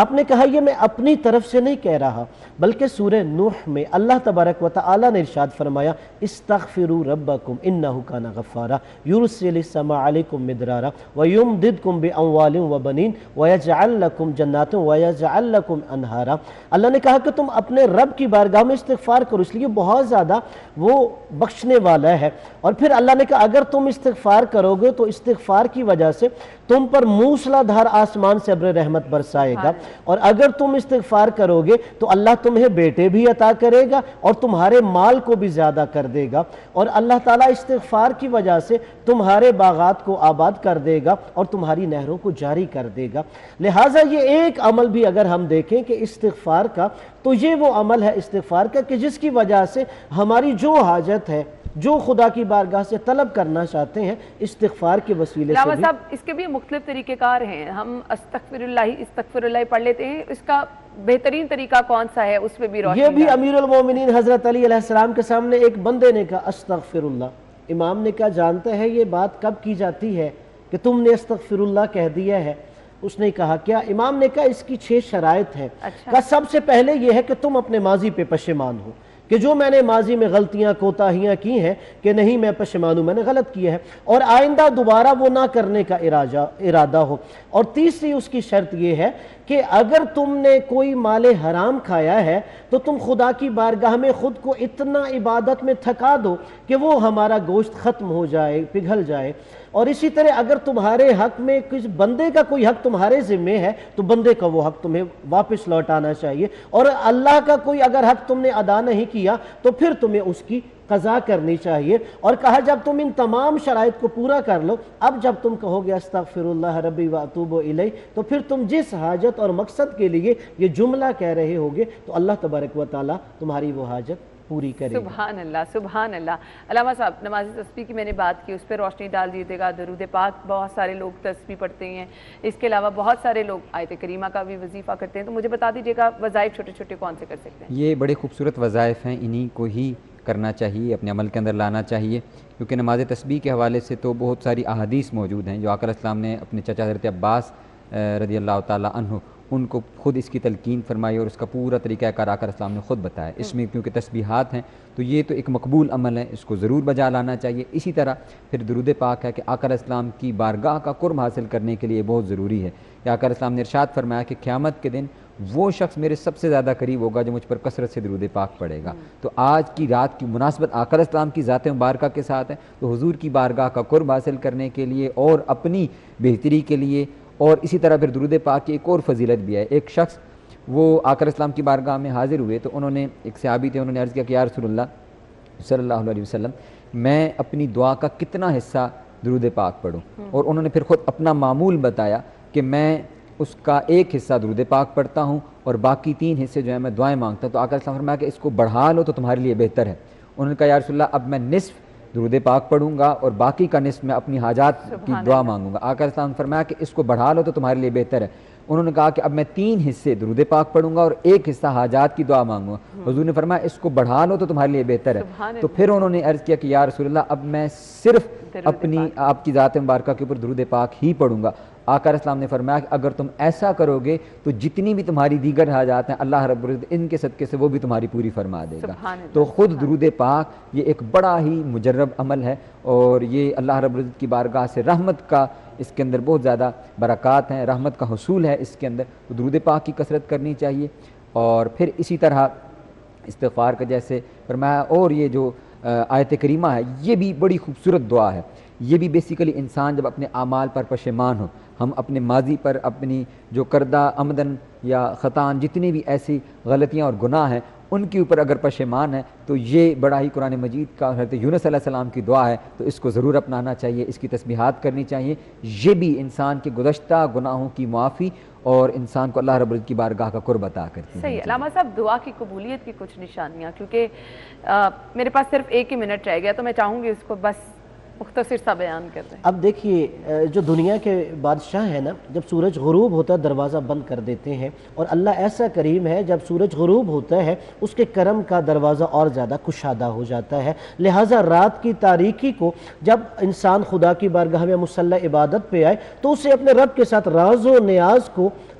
آپ نے کہا یہ میں اپنی طرف سے نہیں کہہ رہا، بلکہ سورہ نوح میں اللہ تبارک و تعالی نے ارشاد فرمایا استغفروا ربکم انہ کان غفارا یرسل السماء علیکم مدرارا ویمددکم باموال وبنین ویجعل لکم جنات ویجعل لکم انہارا۔ اللہ نے کہا کہ تم اپنے رب کی بارگاہ میں استغفار کرو، اس لیے بہت زیادہ وہ بخشنے والا ہے۔ اور پھر اللہ نے کہا اگر تم استغفار کرو گے تو استغفار کی وجہ سے تم پر موسلادھار آسمان سے ابر رحمت برسائے گا، اور اگر تم استغفار کرو گے تو اللہ تمہیں بیٹے بھی عطا کرے گا اور تمہارے مال کو بھی زیادہ کر دے گا، اور اللہ تعالیٰ استغفار کی وجہ سے تمہارے باغات کو آباد کر دے گا اور تمہاری نہروں کو جاری کر دے گا۔ لہٰذا یہ ایک عمل بھی اگر ہم دیکھیں کہ استغفار کا، تو یہ وہ عمل ہے استغفار کا کہ جس کی وجہ سے ہماری جو حاجت ہے، جو خدا کی بارگاہ سے طلب کرنا چاہتے ہیں، استغفار کے وسیلے سے علامہ بھی۔ صاحب اس کے بھی مختلف طریقہ کار ہیں، ہم استغفر اللہ پڑھ لیتے ہیں، اس کا بہترین طریقہ کون سا ہے، اس پہ بھی روشنی یہ بھی امیر المومنین حضرت علی علیہ السلام کے سامنے ایک بندے نے کہا استغفر اللہ، امام نے کہا جانتے ہیں یہ بات کب کی جاتی ہے کہ تم نے استغفر اللہ کہہ دیا ہے؟ اس نے کہا کیا؟ امام نے کہا اس کی 6 شرائط ہیں۔ کہا سب سے پہلے یہ ہے کہ تم اپنے ماضی پہ پشیمان ہو، کہ جو میں نے ماضی میں غلطیاں کوتاہیاں کی ہیں کہ نہیں میں پشیمان ہوں، میں نے غلط کیا ہے، اور آئندہ دوبارہ وہ نہ کرنے کا ارادہ ہو۔ اور تیسری اس کی شرط یہ ہے کہ اگر تم نے کوئی مال حرام کھایا ہے تو تم خدا کی بارگاہ میں خود کو اتنا عبادت میں تھکا دو کہ وہ ہمارا گوشت ختم ہو جائے، پگھل جائے۔ اور اسی طرح اگر تمہارے حق میں کس بندے کا کوئی حق تمہارے ذمے ہے تو بندے کا وہ حق تمہیں واپس لوٹانا چاہیے، اور اللہ کا کوئی اگر حق تم نے ادا نہیں کیا تو پھر تمہیں اس کی قضا کرنی چاہیے۔ اور کہا جب تم ان تمام شرائط کو پورا کر لو، اب جب تم کہو گے استغفر اللہ ربی واتوب الیہ، تو پھر تم جس حاجت اور مقصد کے لیے یہ جملہ کہہ رہے ہوگے تو اللہ تبارک و تعالیٰ تمہاری وہ حاجت پوری کرے گا۔ سبحان اللہ، سبحان اللہ۔ علامہ صاحب نماز تسبیح کی میں نے بات کی، اس پہ روشنی ڈال دیجیے گا۔ درود پاک بہت سارے لوگ تسبیح پڑھتے ہیں، اس کے علاوہ بہت سارے لوگ آیت کریمہ کا بھی وظیفہ کرتے ہیں، تو مجھے بتا دیجیے گا وظائف چھوٹے چھوٹے کون سے کر سکتے ہیں؟ یہ بڑے خوبصورت وظائف ہیں، انہی کو ہی کرنا چاہیے، اپنے عمل کے اندر لانا چاہیے، کیونکہ نماز تسبیح کے حوالے سے تو بہت ساری احادیث موجود ہیں جو آقا علیہ السلام نے اپنے چچا حضرت عباس رضی اللہ تعالیٰ عنہ ان کو خود اس کی تلقین فرمائی، اور اس کا پورا طریقہ کار آقا علیہ السلام نے خود بتایا۔ اس میں کیونکہ تسبیحات ہیں تو یہ تو ایک مقبول عمل ہے، اس کو ضرور بجا لانا چاہیے۔ اسی طرح پھر درود پاک ہے کہ آقا علیہ السلام کی بارگاہ کا قرب حاصل کرنے کے لیے بہت ضروری ہے۔ کہ آقا علیہ السلام نے ارشاد فرمایا کہ قیامت کے دن وہ شخص میرے سب سے زیادہ قریب ہوگا جو مجھ پر کثرت سے درود پاک پڑھے گا۔ تو آج کی رات کی مناسبت آقا علیہ السلام کی ذات مبارکہ کے ساتھ ہے، تو حضور کی بارگاہ کا قرب حاصل کرنے کے لیے اور اپنی بہتری کے لیے، اور اسی طرح پھر درود پاک کی ایک اور فضیلت بھی ہے۔ ایک شخص وہ آقا علیہ السلام کی بارگاہ میں حاضر ہوئے تو انہوں نے، ایک صحابی تھے، انہوں نے عرض کیا کہ یا رسول اللہ صلی اللہ علیہ وسلم میں اپنی دعا کا کتنا حصہ درود پاک پڑھوں؟ اور انہوں نے پھر خود اپنا معمول بتایا کہ میں اس کا ایک حصہ درود پاک پڑھتا ہوں اور باقی 3 حصے جو ہیں میں دعائیں مانگتا ہوں۔ تو آقا علیہ السلام فرمایا کہ اس کو بڑھا لو تو تمہارے لیے بہتر ہے۔ انہوں نے کہا یا رسول اللہ اب میں نصف درود پاک پڑھوں گا اور باقی کا نصف میں اپنی حاجات کی دعا مانگوں گا۔ آقا علیہ السلام نے فرمایا کہ اس کو بڑھا لو تو تمہارے لیے بہتر ہے۔ انہوں نے کہا کہ اب میں 3 حصے درود پاک پڑھوں گا اور 1 حصہ حاجات کی دعا مانگوں گا۔ حضور نے فرمایا اس کو بڑھا لو تو تمہارے لیے بہتر ہے۔ تو پھر انہوں نے عرض کیا کہ یا رسول اللہ اب میں صرف اپنی آپ کی ذات مبارکہ کے اوپر درود پاک ہی پڑھوں گا۔ آقا علیہ السلام نے فرمایا کہ اگر تم ایسا کرو گے تو جتنی بھی تمہاری دیگر حاجات ہیں اللہ رب العزت ان کے صدقے سے وہ بھی تمہاری پوری فرما دے گا۔ تو خود درود پاک یہ ایک بڑا ہی مجرب عمل ہے، اور یہ اللہ رب العزت کی بارگاہ سے رحمت کا اس کے اندر بہت زیادہ برکات ہیں، رحمت کا حصول ہے اس کے اندر۔ تو درود پاک کی کثرت کرنی چاہیے، اور پھر اسی طرح استغفار کا جیسے فرمایا، اور یہ جو آیت کریمہ ہے یہ بھی بڑی خوبصورت دعا ہے۔ یہ بھی بیسیکلی انسان جب اپنے اعمال پر پشیمان ہو، ہم اپنے ماضی پر اپنی جو کردہ عمدن یا خطاً جتنی بھی ایسی غلطیاں اور گناہ ہیں ان کے اوپر اگر پشیمان ہے تو یہ بڑا ہی قرآن مجید کا حضرت یونس علیہ السلام کی دعا ہے، تو اس کو ضرور اپنانا چاہیے، اس کی تسبیحات کرنی چاہیے۔ یہ بھی انسان کے گزشتہ گناہوں کی معافی اور انسان کو اللہ رب العزت کی بارگاہ کا قرب عطا کرتی ہے۔ صحیح۔ علامہ صاحب دعا کی قبولیت کی کچھ نشانیاں، کیونکہ میرے پاس صرف 1 ہی منٹ رہ گیا تو میں چاہوں گی اس کو بس مختصر سا بیان کر دیں۔ اب دیکھیے جو دنیا کے بادشاہ ہیں نا، جب سورج غروب ہوتا ہے دروازہ بند کر دیتے ہیں، اور اللہ ایسا کریم ہے جب سورج غروب ہوتا ہے اس کے کرم کا دروازہ اور زیادہ کشادہ ہو جاتا ہے۔ لہٰذا رات کی تاریکی کو جب انسان خدا کی بارگاہ میں مصلی عبادت پہ آئے تو اسے اپنے رب کے ساتھ راز و نیاز کو